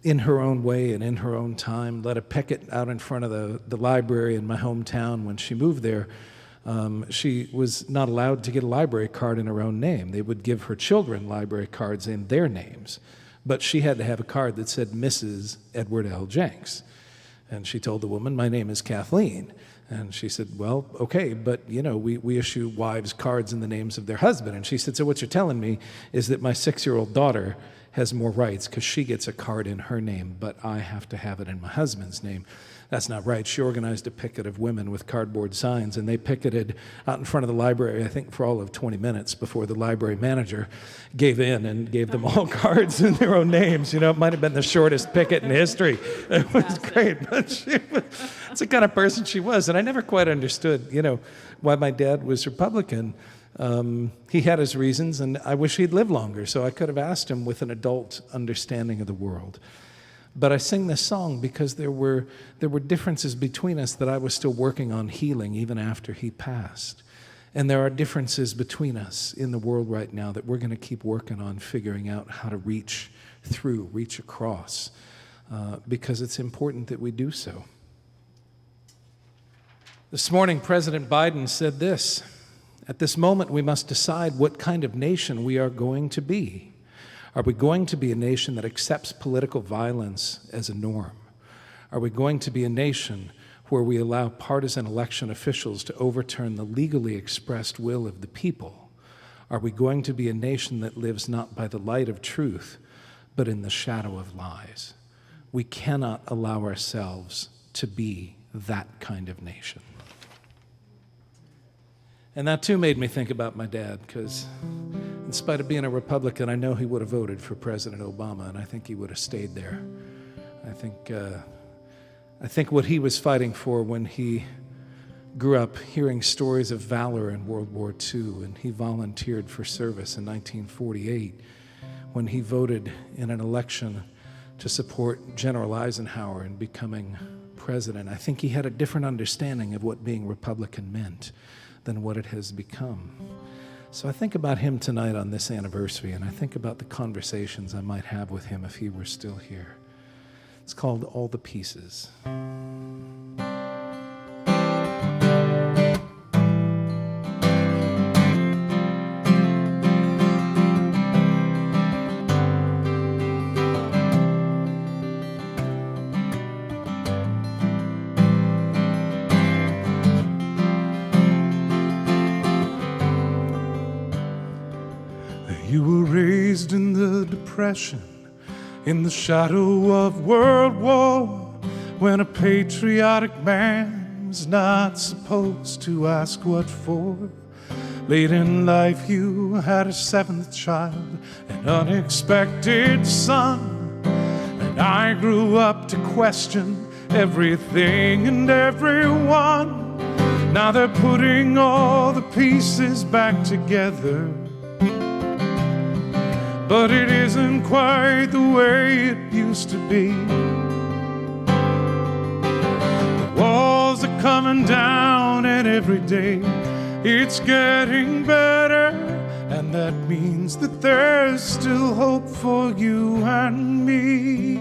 Speaker 2: in her own way and in her own time, led a picket out in front of the library in my hometown when she moved there. She was not allowed to get a library card in her own name. They would give her children library cards in their names. But she had to have a card that said Mrs. Edward L. Jencks. And she told the woman, my name is Kathleen. And she said, well, okay, but, you know, we issue wives cards in the names of their husband. And she said, so what you're telling me is that my 6-year-old daughter has more rights because she gets a card in her name, but I have to have it in my husband's name. That's not right. She organized a picket of women with cardboard signs, and they picketed out in front of the library, I think, for all of 20 minutes before the library manager gave in and gave them all cards in their own names. You know, it might have been the shortest picket in history. It was great, but it's the kind of person she was, and I never quite understood, you know, why my dad was Republican. He had his reasons, and I wish he'd lived longer, so I could have asked him with an adult understanding of the world. But I sing this song because there were differences between us that I was still working on healing even after he passed. And there are differences between us in the world right now that we're going to keep working on figuring out how to reach through, reach across, because it's important that we do so. This morning, President Biden said this: "At this moment, we must decide what kind of nation we are going to be. Are we going to be a nation that accepts political violence as a norm? Are we going to be a nation where we allow partisan election officials to overturn the legally expressed will of the people? Are we going to be a nation that lives not by the light of truth, but in the shadow of lies?" We cannot allow ourselves to be that kind of nation. And that too made me think about my dad, because in spite of being a Republican, I know he would have voted for President Obama, and I think he would have stayed there. I think what he was fighting for when he grew up hearing stories of valor in World War II, and he volunteered for service in 1948, when he voted in an election to support General Eisenhower in becoming president. I think he had a different understanding of what being Republican meant than what it has become. So I think about him tonight on this anniversary, and I think about the conversations I might have with him if he were still here. It's called All the Pieces.
Speaker 5: You were raised in the Depression, in the shadow of World War, when a patriotic man was not supposed to ask what for. Late in life you had a seventh child, an unexpected son, and I grew up to question everything and everyone. Now they're putting all the pieces back together, but it isn't quite the way it used to be. The walls are coming down, and every day it's getting better, and that means that there's still hope for you and me.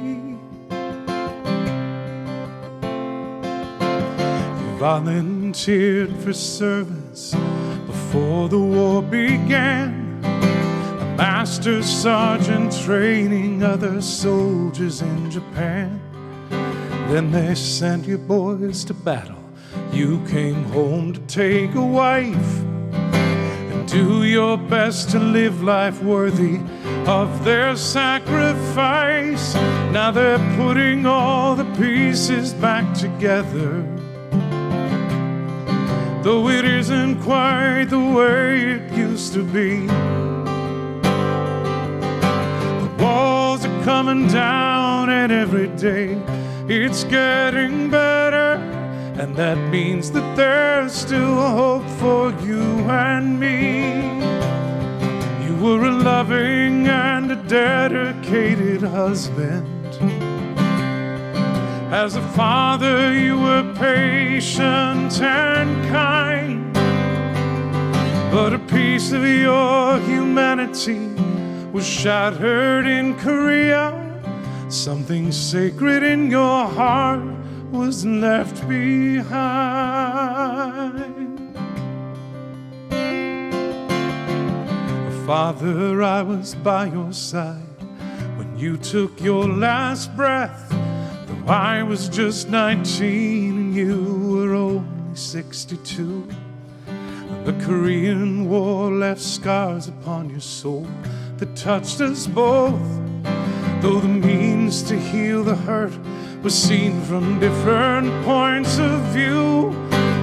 Speaker 5: You volunteered for service before the war began, Master Sergeant training other soldiers in Japan. Then they sent you boys to battle. You came home to take a wife and do your best to live life worthy of their sacrifice. Now they're putting all the pieces back together, though it isn't quite the way it used to be. Walls are coming down, and every day it's getting better, and that means that there's still hope for you and me. You were a loving and a dedicated husband. As a father you were patient and kind, but a piece of your humanity was shattered in Korea. Something sacred in your heart was left behind. Father, I was by your side when you took your last breath, though I was just 19 and you were only 62. The Korean War left scars upon your soul that touched us both. Though the means to heal the hurt was seen from different points of view,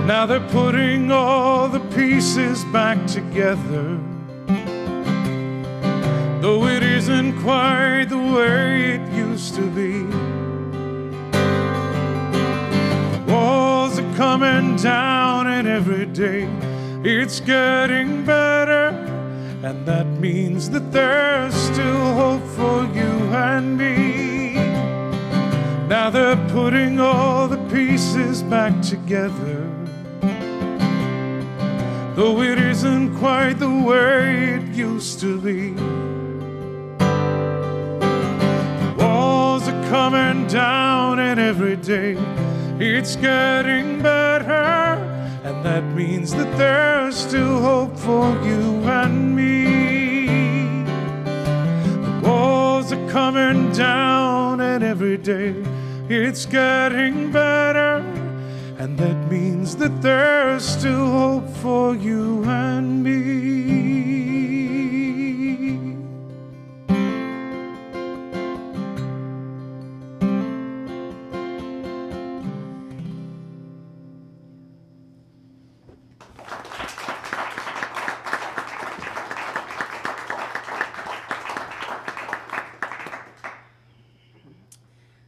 Speaker 5: now they're putting all the pieces back together. Though it isn't quite the way it used to be. Walls are coming down, and every day it's getting better. And that means that there's still hope for you and me. Now they're putting all the pieces back together. Though it isn't quite the way it used to be. Walls are coming down, and every day it's getting better. And that means that there's still hope for you and me. The walls are coming down, and every day it's getting better. And that means that there's still hope for you and me.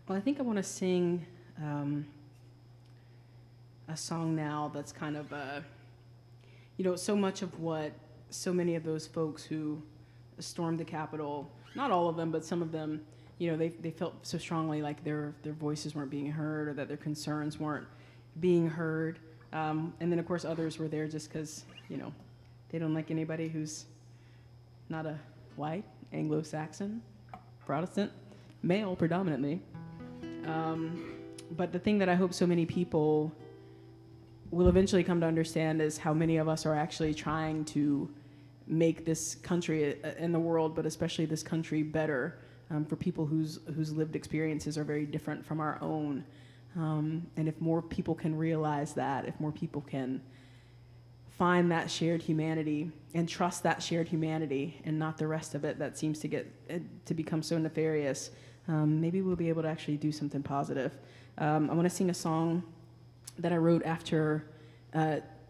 Speaker 4: Well, I think I want to sing a song now that's kind of, so much of what so many of those folks who stormed the Capitol, not all of them, but some of them, they felt so strongly like their voices weren't being heard, or that their concerns weren't being heard. And then, of course, others were there just because, they don't like anybody who's not a white, Anglo-Saxon, Protestant, male predominantly. But the thing that I hope so many people will eventually come to understand is how many of us are actually trying to make this country and the world, but especially this country, better for people whose lived experiences are very different from our own. And if more people can realize that, if more people can find that shared humanity and trust that shared humanity and not the rest of it that seems to become so nefarious, maybe we'll be able to actually do something positive. I want to sing a song that I wrote after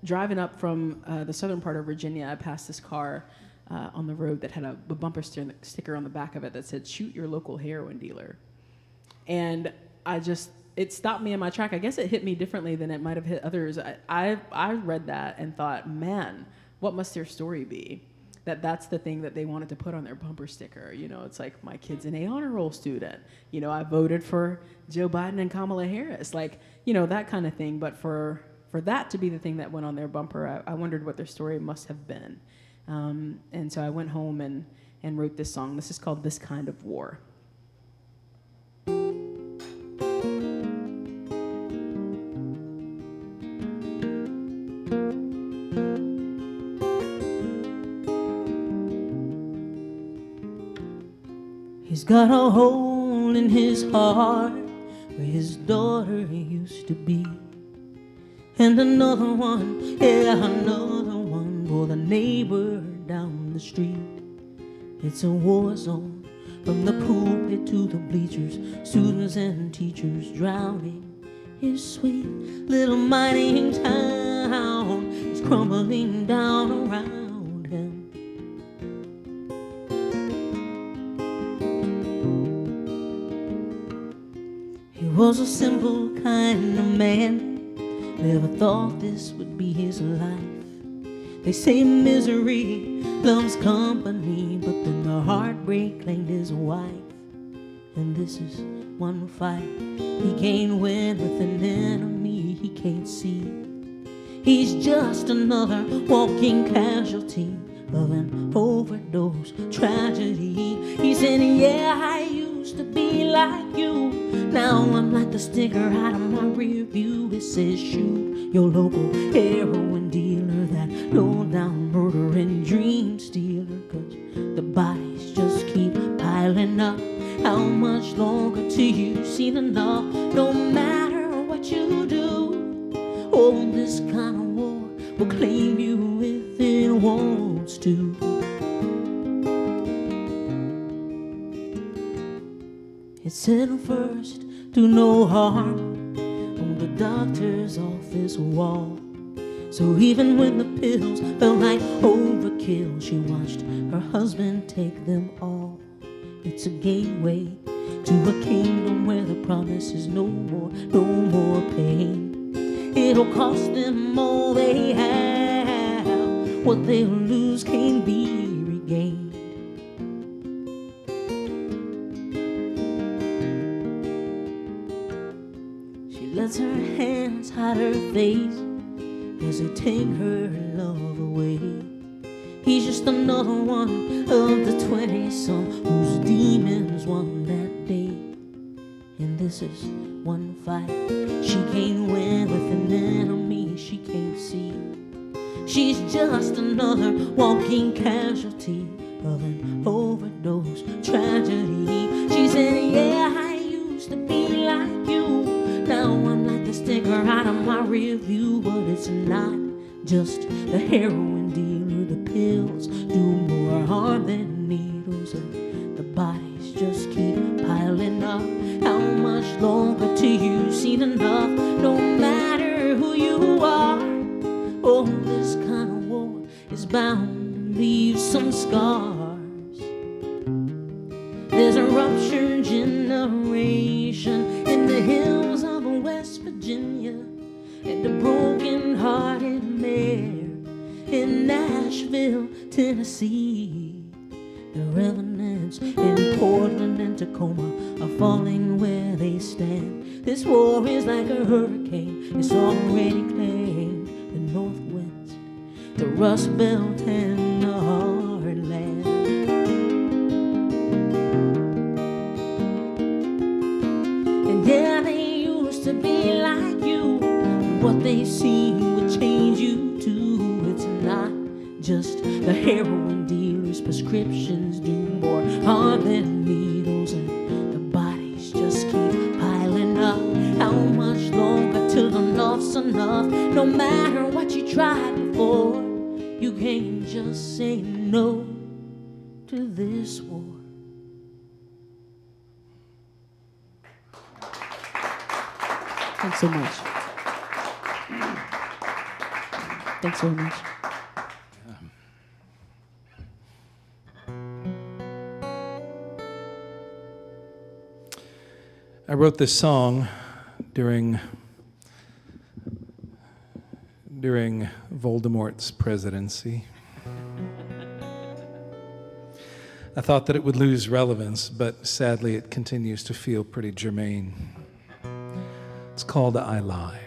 Speaker 4: driving up from the southern part of Virginia. I passed this car on the road that had a bumper sticker on the back of it that said, "Shoot your local heroin dealer." And it stopped me in my track. I guess it hit me differently than it might have hit others. I read that and thought, man, what must their story be? That's the thing that they wanted to put on their bumper sticker. It's like, my kid's an A honor roll student. I voted for Joe Biden and Kamala Harris. Like, that kind of thing. But for that to be the thing that went on their bumper, I wondered what their story must have been. And so I went home and wrote this song. This is called "This Kind of War."
Speaker 3: He's got a hole in his heart where his daughter used to be. And another one for the neighbor down the street. It's a war zone from the pulpit to the bleachers. Students and teachers drowning. His sweet little mining town is crumbling down around him. He was a simple kind of man, never thought this would be his life. They say misery loves company, but then the heartbreak claimed his wife. And this is one fight he can't win with an enemy he can't see. He's just another walking casualty of an overdose tragedy. He said, yeah, I used to be like you. Now I'm like the sticker out of my rear view. It says, shoot your local heroin dealer, that low-down murdering dream stealer. 'Cause the bodies just keep piling up. How much longer till you've seen enough? No matter what you do, oh, this kind of war will claim you if it wants to. settle first, do no harm on the doctor's office wall. So even when the pills felt like overkill, she watched her husband take them all. It's a gateway to a kingdom where the promise is no more pain. It'll cost them all they have. What they'll lose can't be regained. She lets her hands hide her face as they take her love away. He's just another one of the 20-some whose demons won that day. And this is one fight she can't win with an enemy she can't see. She's just another walking casualty of an overdose tragedy. She said, yeah, I used to be like you. Now I'm like the sticker out of my review. But it's not just the heroin dealer. The pills do more harm than needles, and the bodies just keep piling up. How much longer till you've seen enough? No matter who you are, oh, this kind of war is bound to leave some scars. There's a ruptured generation in the hills of West Virginia, and a broken-hearted mayor in Nashville, Tennessee. The revenants in Portland and Tacoma are falling where they stand. This war is like a hurricane, it's already claimed the Northwest, the Rust Belt and the heartland. And yeah, they used to be like you, and what they see would change you too. It's not just the heroin dealers, prescriptions do more harm than needles, and the bodies just keep piling up. How much longer till enough's enough? No matter what you tried before, you can't just say no to this war.
Speaker 4: Thanks so much. Thanks so much.
Speaker 2: I wrote this song during Voldemort's presidency. I thought that it would lose relevance, but sadly it continues to feel pretty germane. It's called I Lie.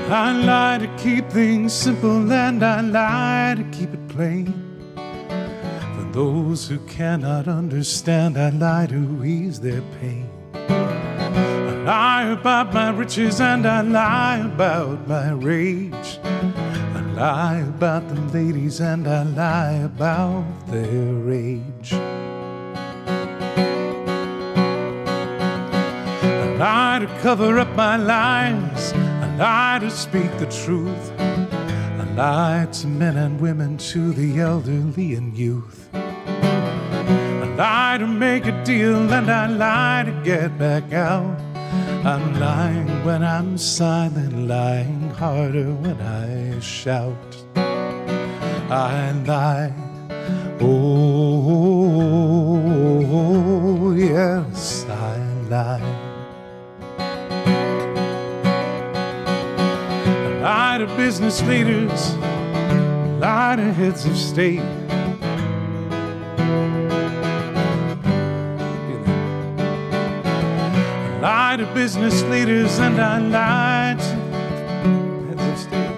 Speaker 5: I lie to keep things simple, and I lie to keep it plain. For those who cannot understand, I lie to ease their pain. I lie about my riches, and I lie about my rage. I lie about the ladies, and I lie about their age. I lie to cover up my lies. I lie to speak the truth. I lie to men and women, to the elderly and youth. I lie to make a deal, and I lie to get back out. I'm lying when I'm silent, lying harder when I shout. I lie, oh yes, I lie. Lie to business leaders, lie to heads of state. I lie to business leaders, and I lie to heads of state.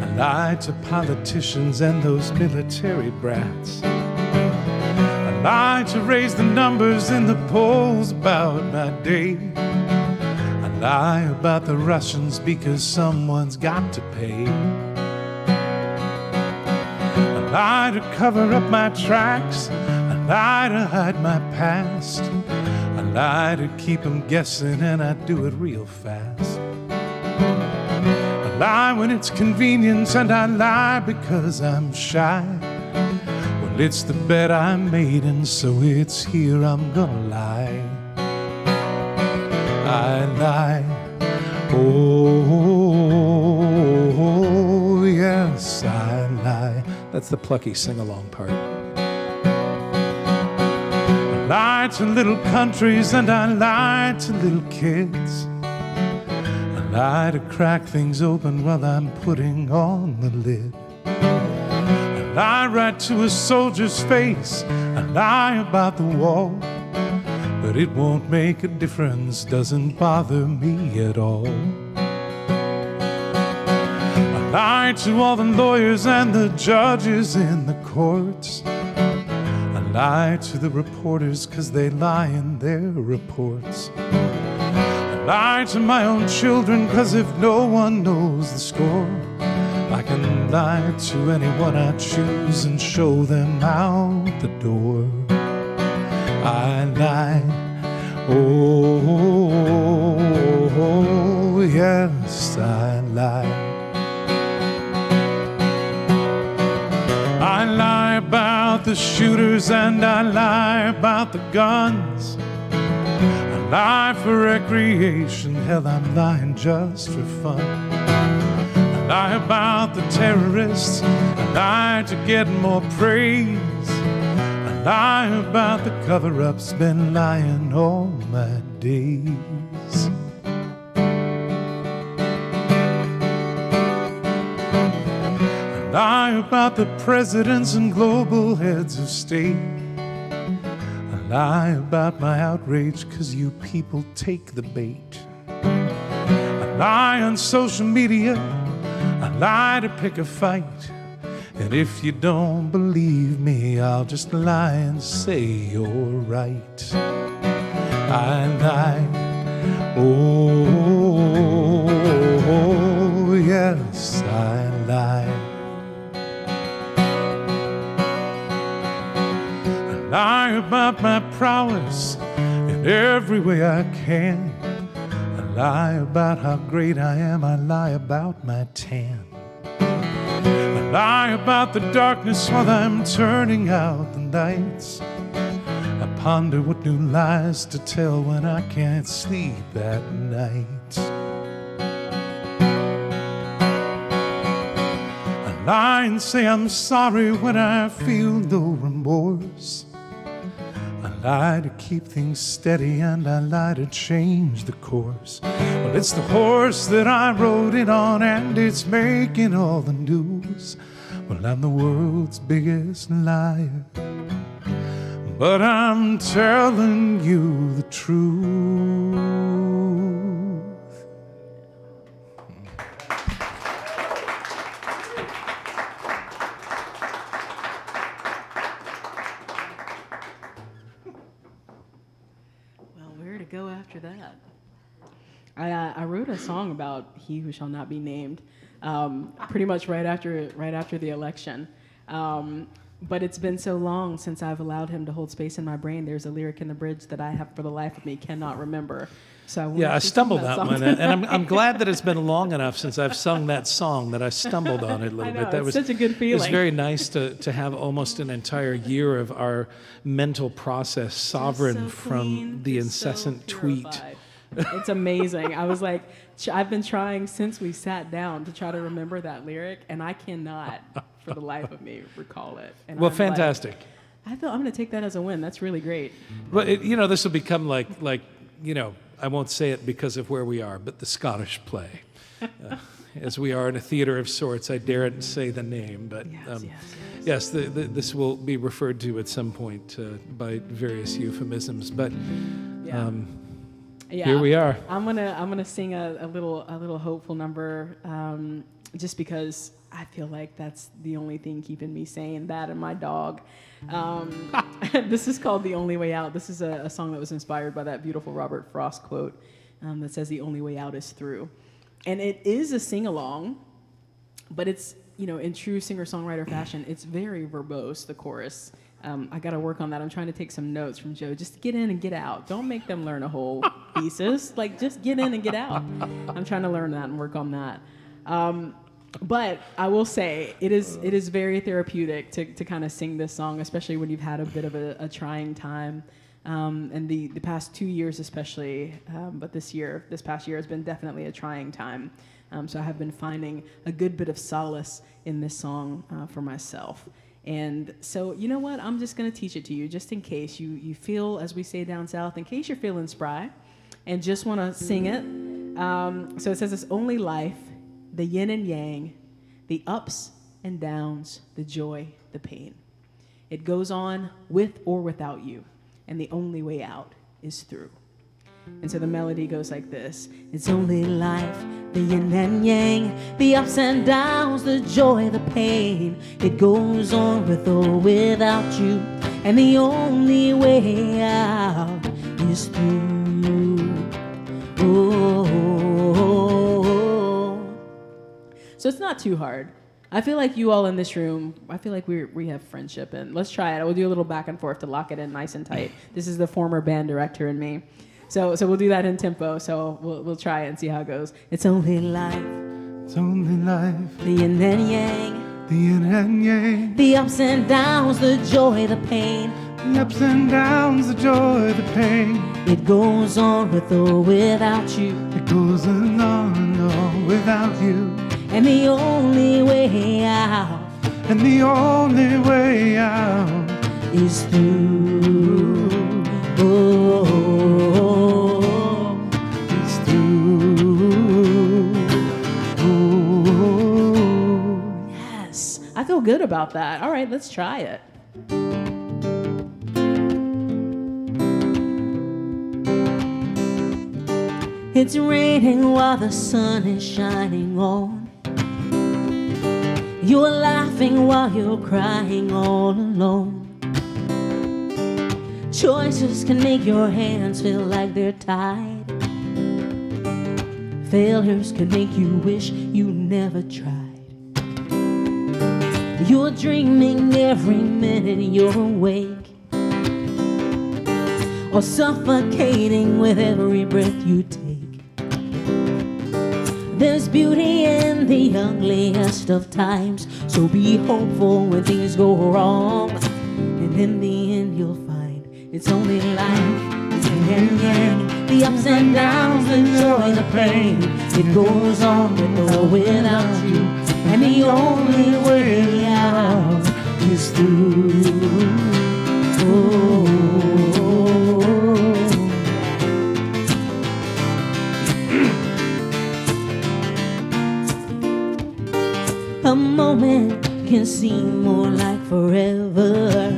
Speaker 5: I lie to politicians and those military brats. I lie to raise the numbers in the polls about my day. I lie about the Russians because someone's got to pay. I lie to cover up my tracks. I lie to hide my past. I lie to keep them guessing, and I do it real fast. I lie when it's convenient, and I lie because I'm shy. Well, it's the bed I made, and so it's here I'm gonna lie. I lie. Oh, yes, I lie.
Speaker 2: That's the plucky sing-along part.
Speaker 5: I lie to little countries and I lie to little kids. I lie to crack things open while I'm putting on the lid. I lie right to a soldier's face. I lie about the wall. But it won't make a difference, doesn't bother me at all. I lie to all the lawyers and the judges in the courts. I lie to the reporters 'cause they lie in their reports. I lie to my own children 'cause if no one knows the score, I can lie to anyone I choose and show them out the door. I lie. Oh, yes, I lie. I lie about the shooters and I lie about the guns. I lie for recreation, hell, I'm lying just for fun. I lie about the terrorists, I lie to get more praise. Lie about the cover-ups, been lying all my days. I lie about the presidents and global heads of state. I lie about my outrage 'cause you people take the bait. I lie on social media, I lie to pick a fight. And if you don't believe me, I'll just lie and say you're right. I lie. Oh, yes, I lie. I lie about my prowess in every way I can. I lie about how great I am. I lie about my tan. I lie about the darkness while I'm turning out the lights. I ponder what new lies to tell when I can't sleep at night. I lie and say I'm sorry when I feel no remorse. I lie to keep things steady and I lie to change the course. Well, it's the horse that I rode in on and it's making all the news. Well, I'm the world's biggest liar, but I'm telling you the truth.
Speaker 4: Well, where to go after that? I wrote a song about He Who Shall Not Be Named, pretty much right after the election. But it's been so long since I've allowed him to hold space in my brain. There's a lyric in the bridge that I have, for the life of me, cannot remember. So
Speaker 2: I stumbled that one, and I'm glad that it's been long enough since I've sung that song that I stumbled on it a little bit. That was
Speaker 4: such a good feeling.
Speaker 2: It was very nice to have almost an entire year of our mental process sovereign from the incessant tweet.
Speaker 4: It's amazing. I was like, I've been trying since we sat down to try to remember that lyric, and I cannot, for the life of me, recall it. And
Speaker 2: well,
Speaker 4: I'm
Speaker 2: fantastic.
Speaker 4: Like, I'm going to take that as a win. That's really great.
Speaker 2: But this will become like I won't say it because of where we are, but the Scottish play. As we are in a theater of sorts, I daren't say the name, but yes, this will be referred to at some point by various euphemisms. But here we are.
Speaker 4: I'm gonna sing a little hopeful number, just because I feel like that's the only thing keeping me sane. That and my dog. This is called "The Only Way Out." This is a song that was inspired by that beautiful Robert Frost quote. that says the only way out is through. And it is a sing-along, but it's, in true singer-songwriter fashion, it's very verbose, the chorus. I got to work on that. I'm trying to take some notes from Joe. Just get in and get out. Don't make them learn a whole thesis. Like, just get in and get out. I'm trying to learn that and work on that. But I will say it is very therapeutic to kind of sing this song, especially when you've had a bit of a trying time. And the past 2 years especially, but this past year has been definitely a trying time. So I have been finding a good bit of solace in this song for myself. And so, you know what? I'm just going to teach it to you just in case you feel, as we say down south, in case you're feeling spry and just want to sing it. So it says it's only life, the yin and yang, the ups and downs, the joy, the pain. It goes on with or without you, and the only way out is through. And so the melody goes like this.
Speaker 3: It's only life, the yin and yang, the ups and downs, the joy, the pain. It goes on with or without you, and the only way out is through. Oh.
Speaker 4: So it's not too hard. I feel like you all in this room, I feel like we have friendship, and let's try it. We'll do a little back and forth to lock it in nice and tight. This is the former band director in me. So we'll do that in tempo. So we'll try it and see how it goes.
Speaker 3: It's only life,
Speaker 5: It's only life,
Speaker 3: the yin and yang,
Speaker 5: the yin and yang,
Speaker 3: the ups and downs, the joy, the pain.
Speaker 5: the ups and downs, the joy, the pain.
Speaker 3: It goes on with or without you,
Speaker 5: It goes on and on without you,
Speaker 3: and the only way out
Speaker 5: and the only way out
Speaker 3: is through. Oh,
Speaker 5: is through. Oh.
Speaker 4: Yes, I feel good about that. All right, let's try it.
Speaker 3: it's raining while the sun is shining on. You're laughing while you're crying all alone. Choices can make your hands feel like they're tied. Failures can make you wish you never tried. You're dreaming every minute you're awake, or suffocating with every breath you take. There's beauty in the ugliest of times, so be hopeful when things go wrong, and in the end you'll find it's only life, the yin and yang, the ups and downs, the joy, the pain. It goes on with or without you, and the only way out is through. Oh. A moment can seem more like forever.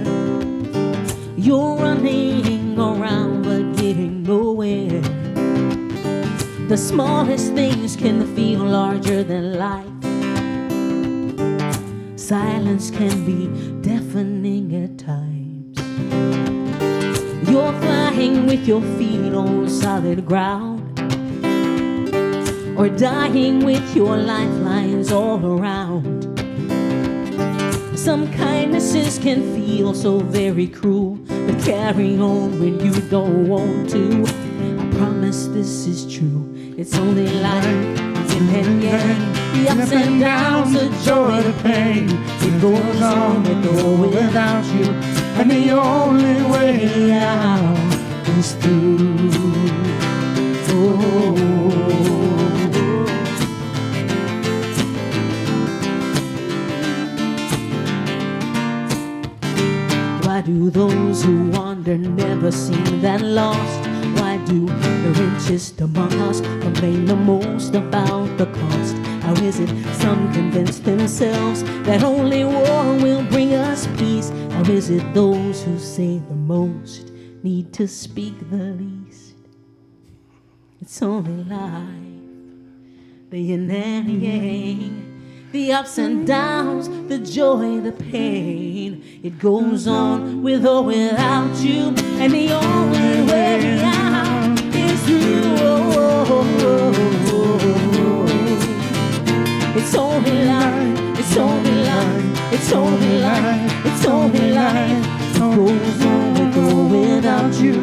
Speaker 3: You're running around but getting nowhere. The smallest things can feel larger than life. Silence can be deafening at times. You're flying with your feet on solid ground, or dying with your lifelines all around. Some kindnesses can feel so very cruel, but carry on when you don't want to. I promise this is true. It's only life, yin and yang, the ups and downs, the joy, the pain. It goes on with or without you, and the only way out is through. Oh. Why do those who wander never seem that lost? Why do the richest among us complain the most about the cost? How is it some convince themselves that only war will bring us peace? How is it those who say the most need to speak the least? It's only life, the yin and yang, the ups and downs, the joy, the pain. It goes on with or without you, and the only way out is through. It's only life, it's only life, it's only life, it's only life. Goes on with or without you,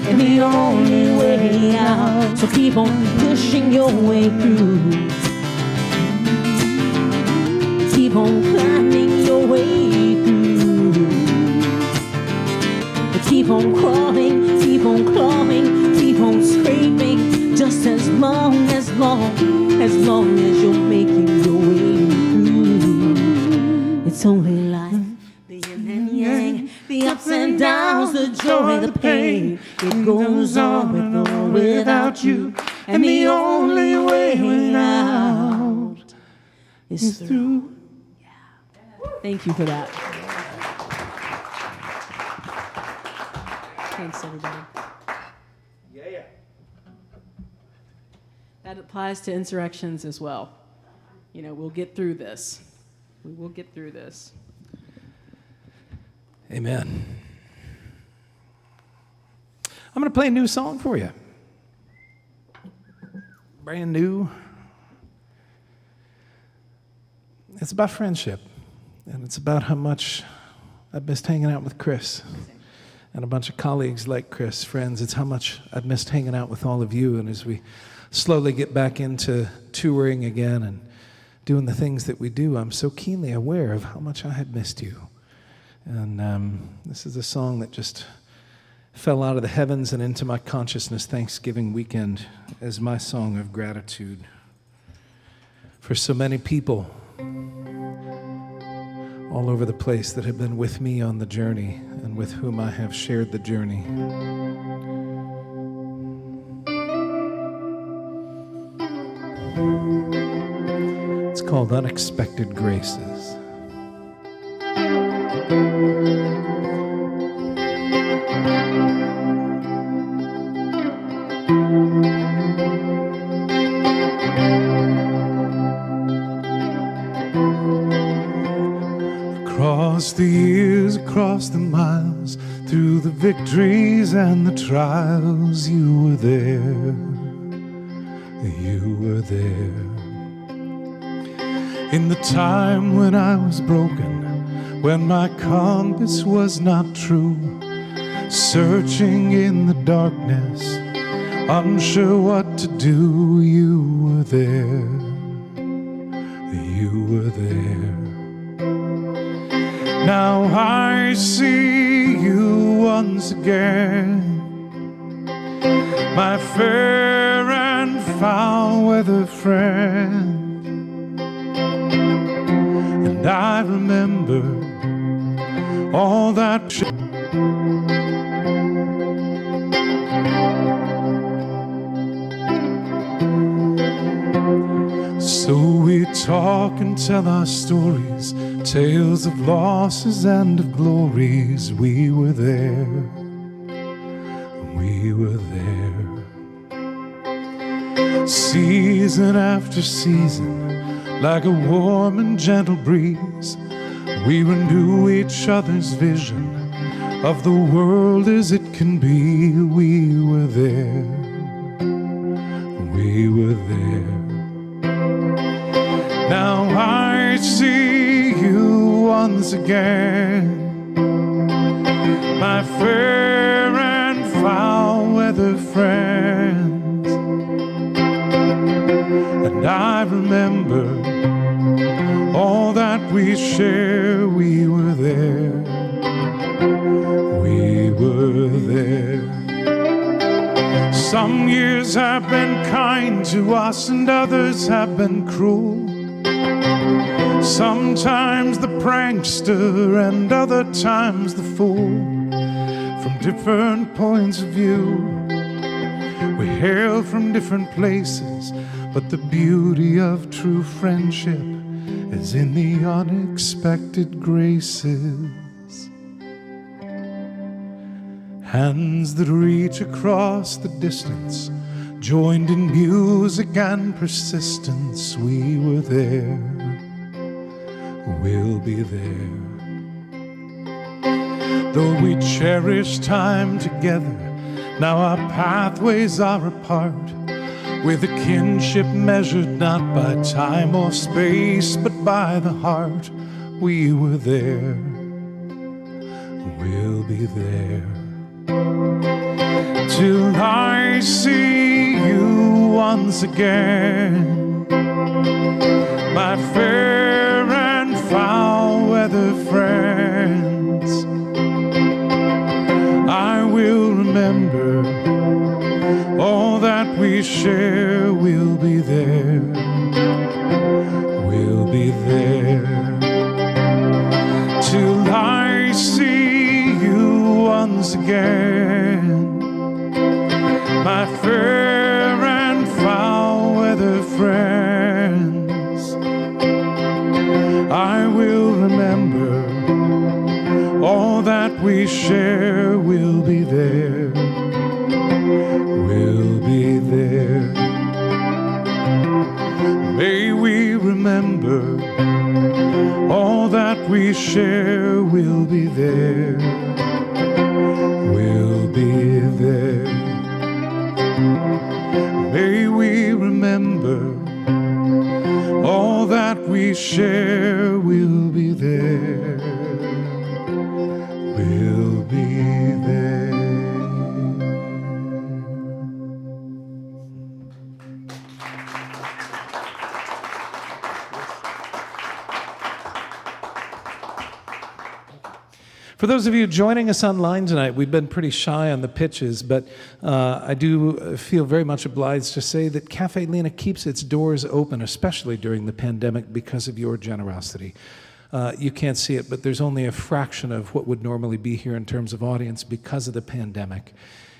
Speaker 3: and the only way out. So keep on pushing your way through. Keep on climbing your way through. Keep on crawling, keep on clawing, keep on scraping, just as long as you're making your way through. It's only life, the yin and yang, the ups and downs, the joy, the pain. It goes on with or without you, and the only way out is through. Yeah.
Speaker 4: Thank you for that. Thanks, everybody. Yeah. That applies to insurrections as well. You know, we'll get through this. We will get through this.
Speaker 2: Amen. I'm going to play a new song for you. Brand new. It's about friendship, and it's about how much I've missed hanging out with Chris and a bunch of colleagues like Chris, friends. It's how much I've missed hanging out with all of you, and as we slowly get back into touring again and doing the things that we do, I'm so keenly aware of how much I had missed you. And this is a song that just fell out of the heavens and into my consciousness Thanksgiving weekend as my song of gratitude for so many people all over the place that have been with me on the journey and with whom I have shared the journey. It's called Unexpected Graces.
Speaker 5: Across the years, across the miles, through the victories and the trials, you were there. You were there. In the time when I was broken, when my compass was not true, searching in the darkness, unsure what to do, you were there. You were there. Now I see you once again, my fair and foul weather friend, and I remember all that. So we talk and tell our stories, tales of losses and of glories. We were there, we were there. Season after season, like a warm and gentle breeze, we renew each other's vision of the world as it can be. We were there, we were there. Now I see you once again, my fair and foul weather friends, and I remember all that we share. We were there, we were there. Some years have been kind to us and others have been cruel. Sometimes the prankster and other times the fool. From different points of view, we hail from different places, but the beauty of true friendship is in the unexpected graces. Hands that reach across the distance, joined in music and persistence. We were there, we'll be there. Though we cherish time together, now our pathways are apart. with a kinship measured not by time or space, but by the heart. We were there, we'll be there, till I see you once again, my fair and foul weather friends. I will remember all that we share. We'll be there, we'll be there, till I see you once again, my fair and foul weather friends. I will remember all that we share. We'll be there, we'll be there. May we remember all that we share. We'll be there, we'll be there. May we remember all that we share. We'll be there, we'll be there.
Speaker 2: For those of you joining us online tonight, we've been pretty shy on the pitches, but I do feel very much obliged to say that Caffe Lena keeps its doors open, especially during the pandemic, because of your generosity. You can't see it, but there's only a fraction of what would normally be here in terms of audience because of the pandemic.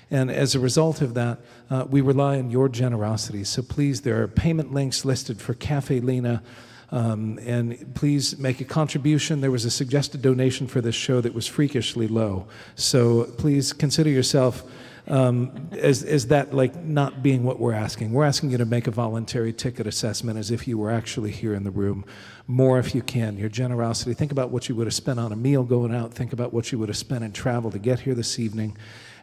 Speaker 2: And as a result of that, we rely on your generosity. So please, there are payment links listed for Caffe Lena. And please make a contribution. There was a suggested donation for this show that was freakishly low. So please consider yourself as that like not being what we're asking. We're asking you to make a voluntary ticket assessment as if you were actually here in the room. More if you can. Your generosity. Think about what you would have spent on a meal going out. Think about what you would have spent in travel to get here this evening.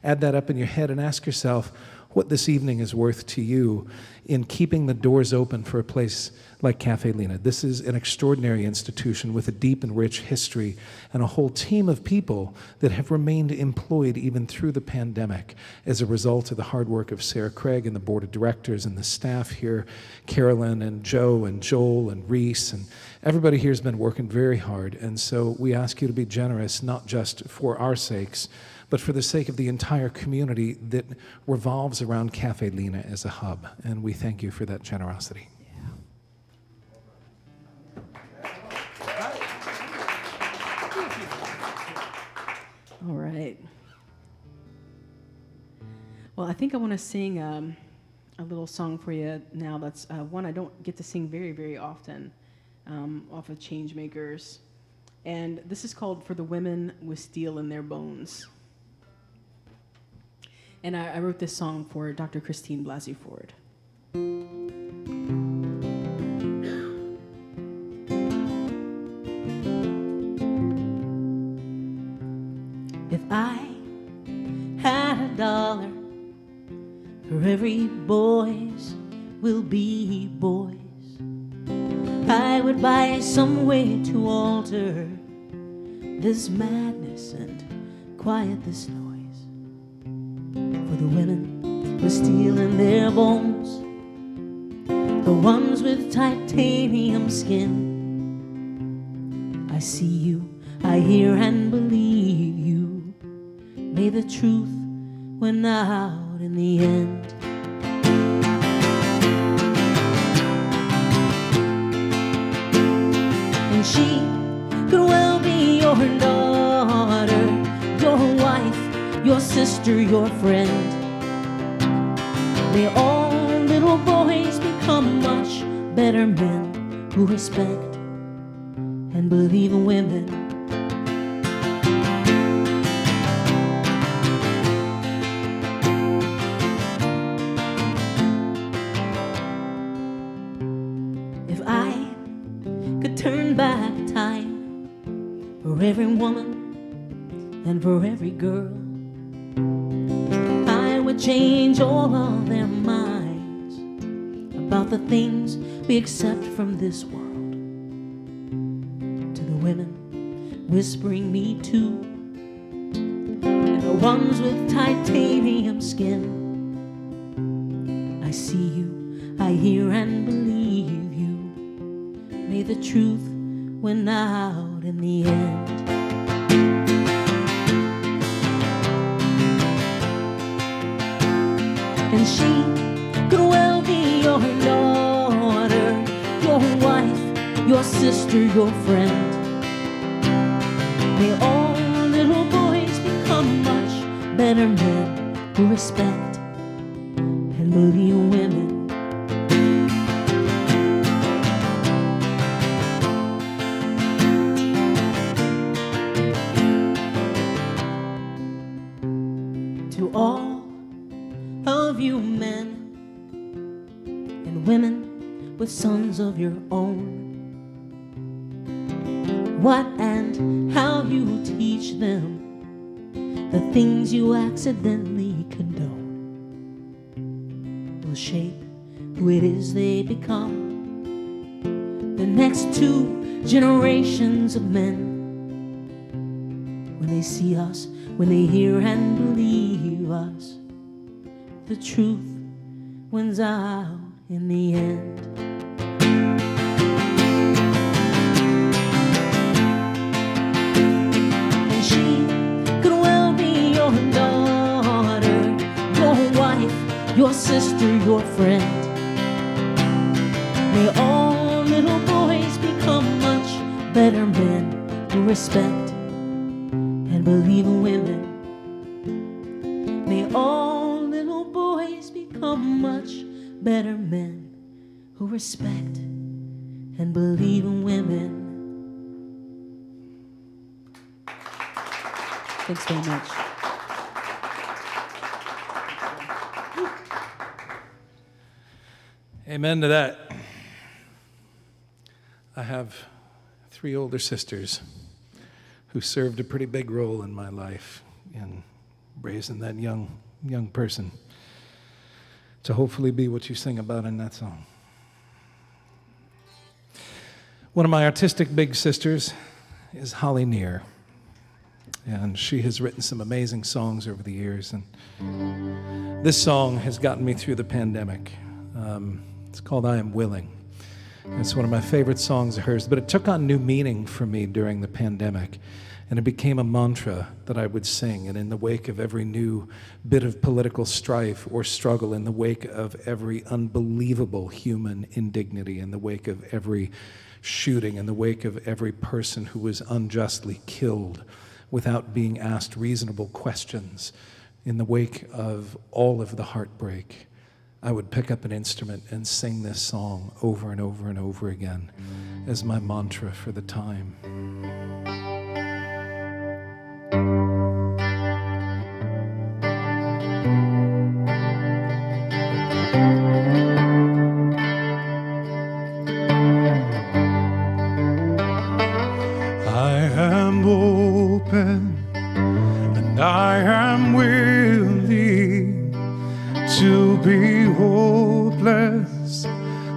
Speaker 2: Add that up in your head and ask yourself what this evening is worth to you in keeping the doors open for a place like Caffe Lena. This is an extraordinary institution with a deep and rich history and a whole team of people that have remained employed even through the pandemic as a result of the hard work of Sarah Craig and the board of directors and the staff here, Carolyn and Joe and Joel and Reese, and everybody here has been working very hard. And so we ask you to be generous, not just for our sakes, but for the sake of the entire community that revolves around Caffe Lena as a hub. And we thank you for that generosity.
Speaker 4: All right. Well, I think I want to sing a little song for you now. That's one I don't get to sing very, very often, off of Changemakers. And this is called For the Women with Steel in Their Bones. And I wrote this song for Dr. Christine Blasey Ford. If I had $1 for every boys will be boys, I would buy some way to alter this madness and quiet this noise. For the women with steel in their bones, the ones with titanium skin, I see you, I hear and believe you. May the truth win out in the end. And she could well be your daughter, your wife, your sister, your friend. May all little boys become much better men who respect and believe in women. If I could turn back time for every woman and for every girl, I would change all of their minds
Speaker 3: about the things we accept from this world. To the women whispering me too, and the ones with titanium skin. I see you, I hear and believe you. May the truth win out in the end. And she could well be your daughter, your wife, your sister, your friend. May all little boys become much better men who respect and believe women. To all of you men and women with sons of your own, what and how you teach them the things you accidentally condone will shape who it is they become. The next 2 generations of men, when they see us, when they hear and believe us, the truth wins out in the end. And she could well be your daughter, your wife, your sister, your friend. May all little boys become much better men who respect and believe in women. May all little boys become much better men who respect and believe in women.
Speaker 4: Thanks very much.
Speaker 2: Amen to that. I have 3 older sisters who served a pretty big role in my life in raising that young person to hopefully be what you sing about in that song. One of my artistic big sisters is Holly Neer, and she has written some amazing songs over the years, and this song has gotten me through the pandemic. It's called I Am Willing. It's one of my favorite songs of hers, but it took on new meaning for me during the pandemic. And it became a mantra that I would sing. And in the wake of every new bit of political strife or struggle, in the wake of every unbelievable human indignity, in the wake of every shooting, in the wake of every person who was unjustly killed without being asked reasonable questions, in the wake of all of the heartbreak, I would pick up an instrument and sing this song over and over and over again as my mantra for the time.
Speaker 5: I am open and I am willing to be hopeless,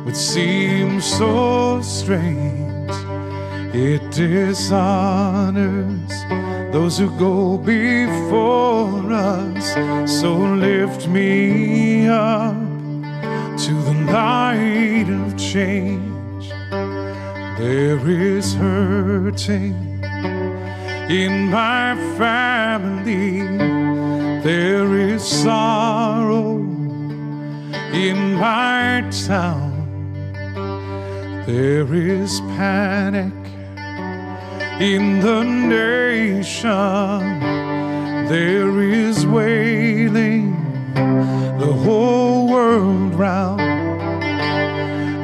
Speaker 5: which seems so strange. It dishonors those who go before us, so lift me up to the light of change. There is hurting in my family, there is sorrow in my town, there is panic in the nation, there is wailing the whole world round.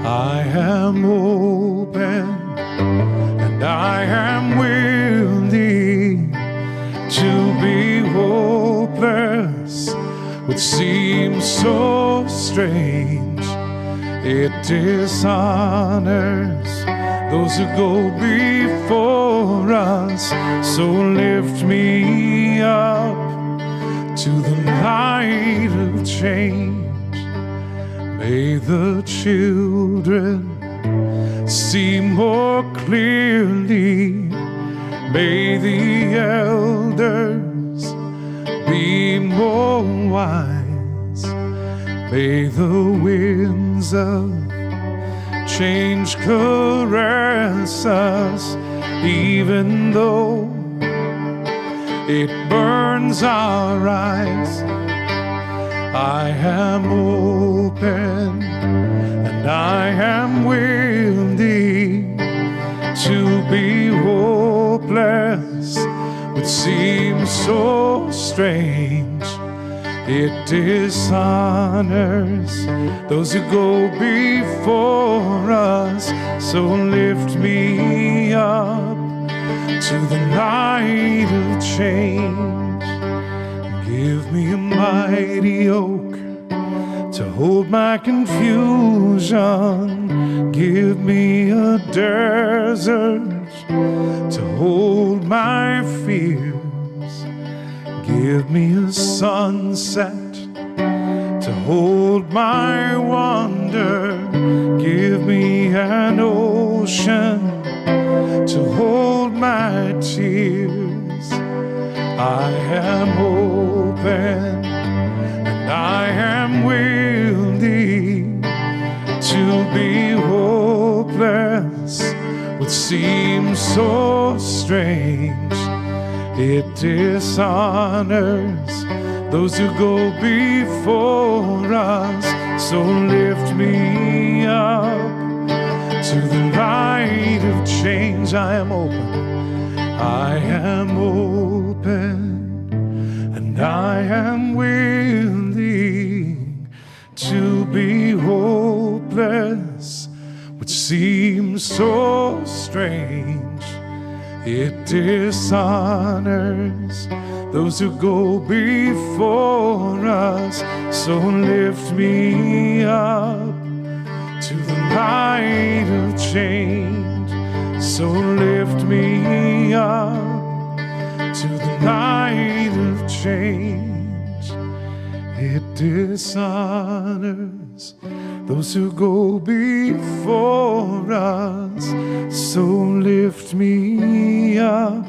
Speaker 5: I am open and I am willing to be hopeless, which seems so strange. It dishonors those who go before us, so lift me up to the light of change. May the children see more clearly. May the elders be more wise. May the winds of change caress us, even though it burns our eyes. I am open and I am willing to be hopeless, which seems so strange. It dishonors those who go before us. So lift me up to the light of change. Give me a mighty oak to hold my confusion. Give me a desert to hold my fears. Give me a sunset to hold my wonder. Give me an ocean to hold my tears. I am open and I am willing to be hopeless, which seems so strange. It dishonors those who go before us. So lift me up to the light of change. I am open, I am open, and I am willing to be hopeless, which seems so strange. It dishonors those who go before us. So lift me up to the light of change. So lift me up to the light of change. It dishonors those who go before us. So lift me up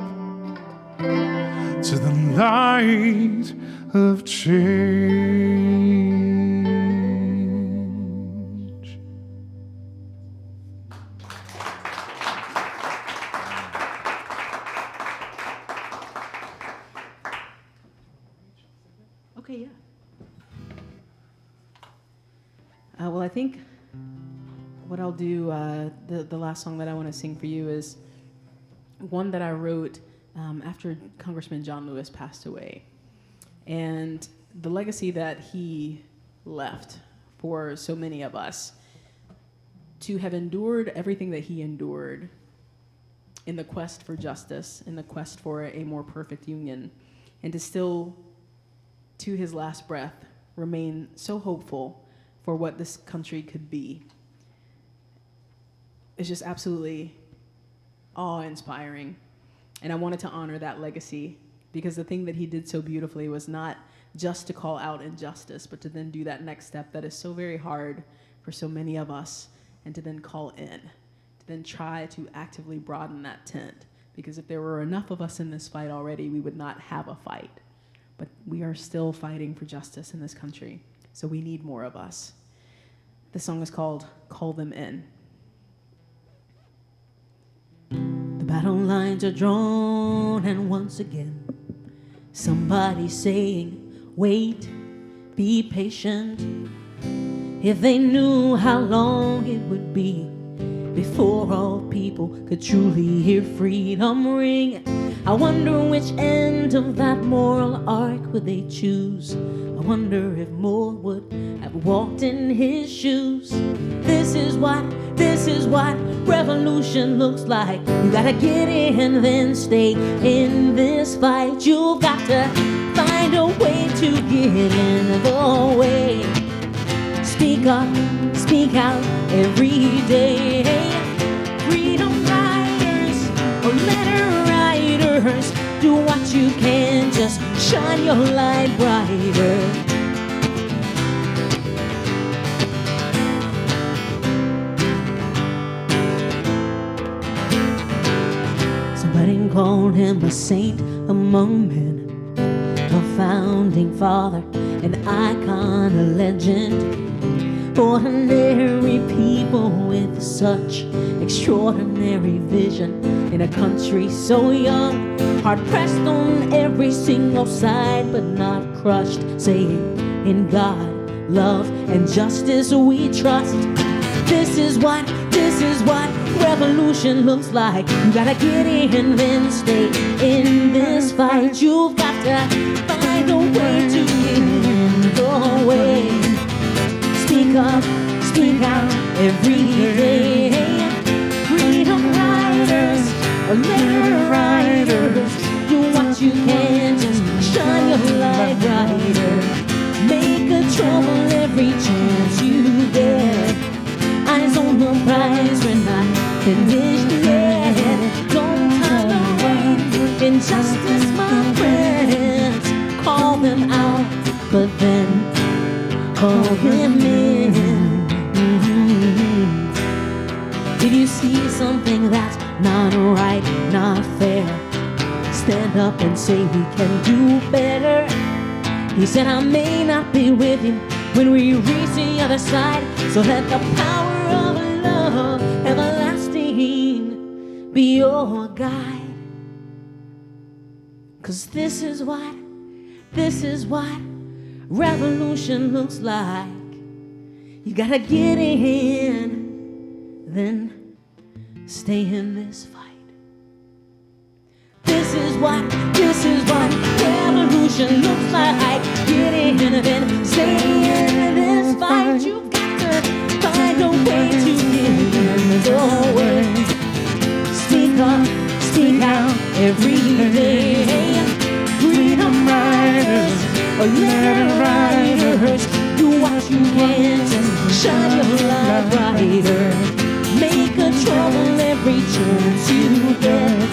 Speaker 5: to the light of change.
Speaker 4: Okay, yeah. Well, I think what I'll do, the last song that I want to sing for you is one that I wrote after Congressman John Lewis passed away. And the legacy that he left for so many of us, to have endured everything that he endured in the quest for justice, in the quest for a more perfect union, and to still, to his last breath, remain so hopeful for what this country could be. It's just absolutely awe-inspiring. And I wanted to honor that legacy, because the thing that he did so beautifully was not just to call out injustice, but to then do that next step that is so very hard for so many of us, and to then call in, to then try to actively broaden that tent. Because if there were enough of us in this fight already, we would not have a fight. But we are still fighting for justice in this country. So we need more of us. This song is called Call Them In.
Speaker 3: The battle lines are drawn, and once again, somebody's saying, wait, be patient. If they knew how long it would be before all people could truly hear freedom ring, I wonder which end of that moral arc would they choose. I wonder if more would have walked in his shoes. This is what revolution looks like. You gotta get in, then stay in this fight. You've got to find a way to get in the way. Speak up, speak out every day. Freedom fighters or letter writers, do what you can, just shine your light brighter. Somebody called him a saint among men, a founding father, an icon, a legend. Ordinary people with such extraordinary vision in a country so young, hard pressed on every single side, but not crushed, saying, in God, love, and justice we trust. This is what revolution looks like. You gotta get in, then stay in this fight. You've got to find a way to get your way. Speak up, speak out every day. Freedom riders, letter riders, do what you can, just shine your light brighter. Make a trouble every chance you get. Eyes on the prize, we're not finished yet. Don't tolerate injustice, my friends. Call them out, but then call them in. If you see something that's not right, not fair, stand up and say we can do better. He said I may not be with you when we reach the other side, so let the power of love everlasting be your guide. 'Cause this is what revolution looks like. You gotta get in, then stay in this fight. This is what revolution looks like. Get in, then stay in this fight. You've got to find a way to get in your way. Speak up, speak out every day. Freedom riders, or letter riders, do what you can, just shine your light brighter. Make a trouble every chance you get.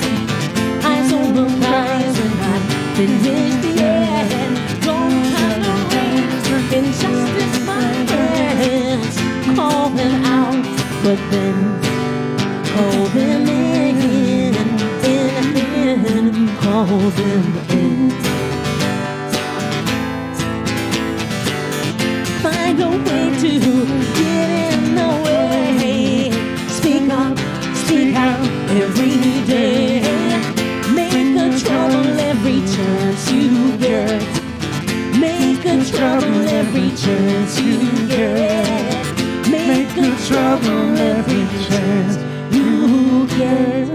Speaker 3: Eyes on the prize, we're not finished yet. Don't tolerate injustice, my friends. Call them out, but then call them in, call them in. Find a way to get in the way. Speak up, speak out every day. Make a trouble every chance you get. Make a trouble every chance you get. Make a trouble every chance you get.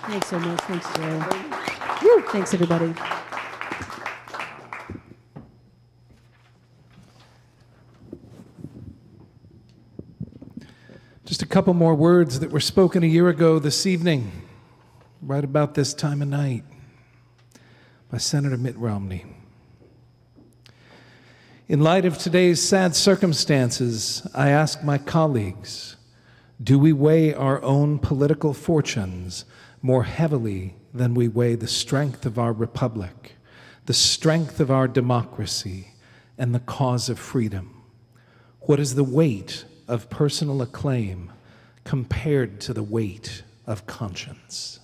Speaker 4: Thanks so much. Thanks, Joe. Woo. Thanks, everybody.
Speaker 2: Just a couple more words that were spoken a year ago this evening, right about this time of night, by Senator Mitt Romney. In light of today's sad circumstances, I ask my colleagues, do we weigh our own political fortunes more heavily than we weigh the strength of our republic, the strength of our democracy, and the cause of freedom? What is the weight of personal acclaim compared to the weight of conscience?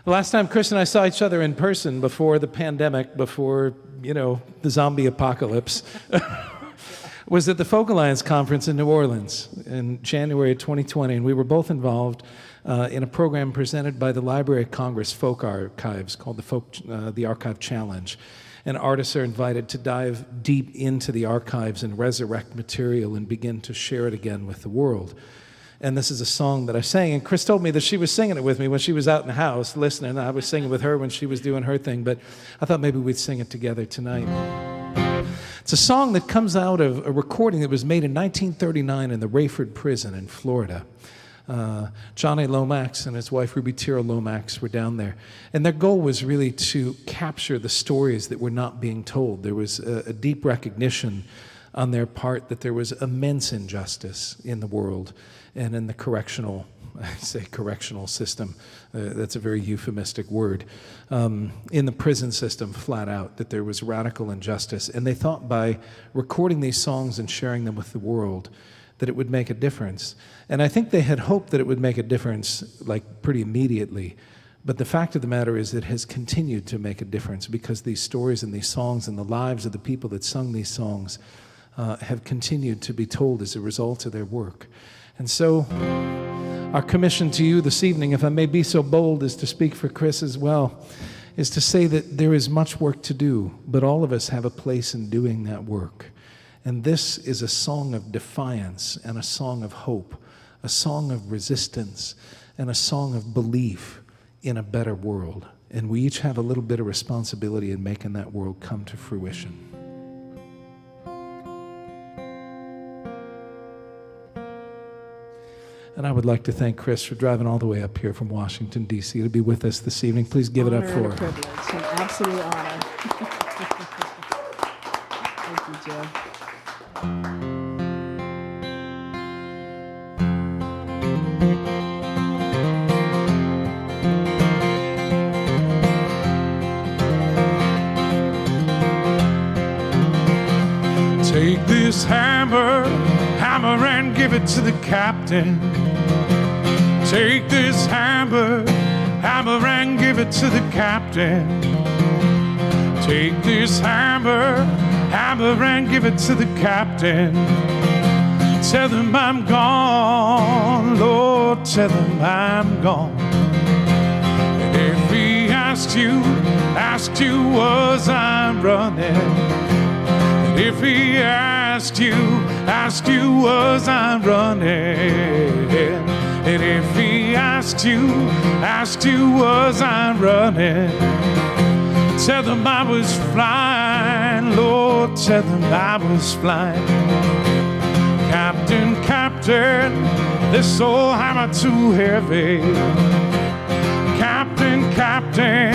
Speaker 2: The last time Chris and I saw each other in person before the pandemic, before, the zombie apocalypse, was at the Folk Alliance Conference in New Orleans in January of 2020, and we were both involved in a program presented by the Library of Congress Folk Archives called the Archive Challenge. And artists are invited to dive deep into the archives and resurrect material and begin to share it again with the world. And this is a song that I sang, and Chris told me that she was singing it with me when she was out in the house listening. I was singing with her when she was doing her thing, but I thought maybe we'd sing it together tonight. It's a song that comes out of a recording that was made in 1939 in the Rayford Prison in Florida. John A. Lomax and his wife Ruby Tiro Lomax were down there, and their goal was really to capture the stories that were not being told. There was a deep recognition on their part that there was immense injustice in the world and in the correctional system. That's a very euphemistic word. In the prison system, flat out, that there was radical injustice. And they thought by recording these songs and sharing them with the world, that it would make a difference. And I think they had hoped that it would make a difference like pretty immediately. But the fact of the matter is it has continued to make a difference because these stories and these songs and the lives of the people that sung these songs have continued to be told as a result of their work. And so our commission to you this evening, if I may be so bold as to speak for Chris as well, is to say that there is much work to do, but all of us have a place in doing that work. And this is a song of defiance and a song of hope, a song of resistance and a song of belief in a better world. And we each have a little bit of responsibility in making that world come to fruition. And I would like to thank Chris for driving all the way up here from Washington, D.C. to be with us this evening. Please give it up for
Speaker 4: Honor
Speaker 2: her.
Speaker 4: and a privilege, an absolute honor. Thank you, Joe.
Speaker 5: Take this hammer and give it to the captain. Take this hammer and give it to the captain. Take this hammer and give it to the captain. Tell them I'm gone, Lord, tell them I'm gone. And if he asked you, was I running? If he asked you, was I running? And if he asked you, was I running? Tell them I was flying, Lord, tell them I was flying. Captain, captain, this old hammer too heavy. Captain, captain,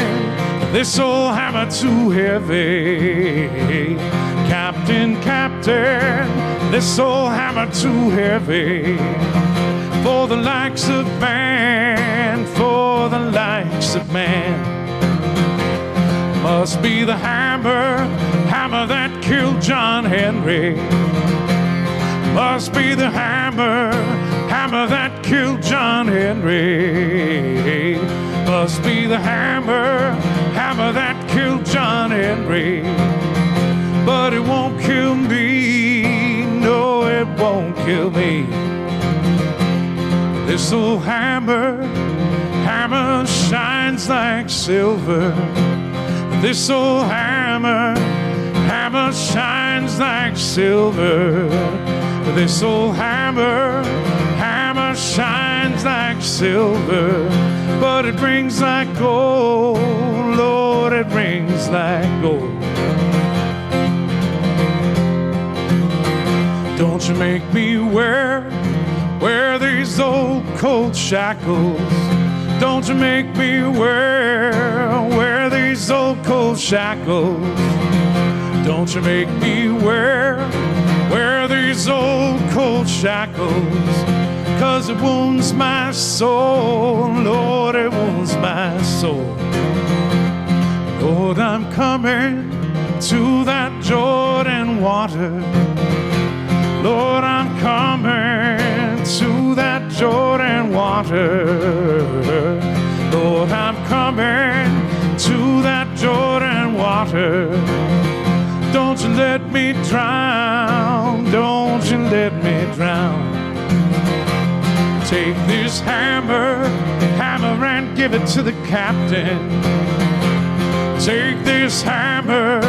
Speaker 5: this old hammer too heavy. Captain, captain, this old hammer too heavy. For the likes of man, for the likes of man. Must be the hammer that killed John Henry. Must be the hammer that killed John Henry. Must be the hammer that killed John Henry. But it won't kill me, no, it won't kill me. This old hammer shines like silver. This old hammer shines like silver. This old hammer shines like silver. But it rings like gold, Lord, it rings like gold. Don't you make me wear these old cold shackles. Don't you make me wear these old cold shackles. Don't you make me wear these old cold shackles. 'Cause it wounds my soul, Lord, it wounds my soul. Lord, I'm coming to that Jordan water. Lord, I'm coming to that Jordan water. Lord, I'm coming to that Jordan water. Don't you let me drown, don't you let me drown. Take this hammer and give it to the captain. Take this hammer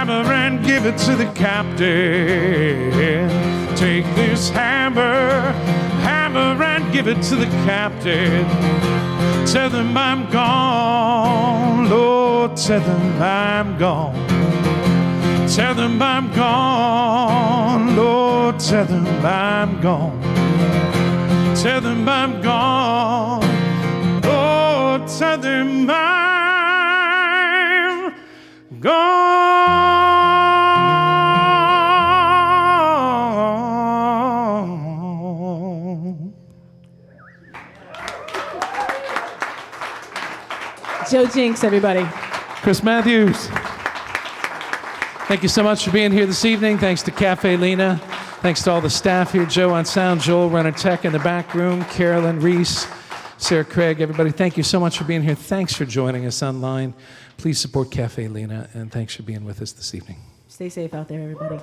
Speaker 5: and give it to the captain. Take this hammer and give it to the captain. Tell them I'm gone, Lord, tell them I'm gone. Tell them I'm gone, Lord, tell them I'm gone. Tell them I'm gone, Lord, tell them I'm gone.
Speaker 4: Joe Jencks, everybody.
Speaker 2: Chris Matthews. Thank you so much for being here this evening. Thanks to Caffe, Lena. Thanks to all the staff here, Joe on sound, Joel running tech in the back room, Carolyn, Reese, Sarah Craig, everybody. Thank you so much for being here. Thanks for joining us online. Please support Caffe Lena, and thanks for being with us this evening.
Speaker 4: Stay safe out there, everybody.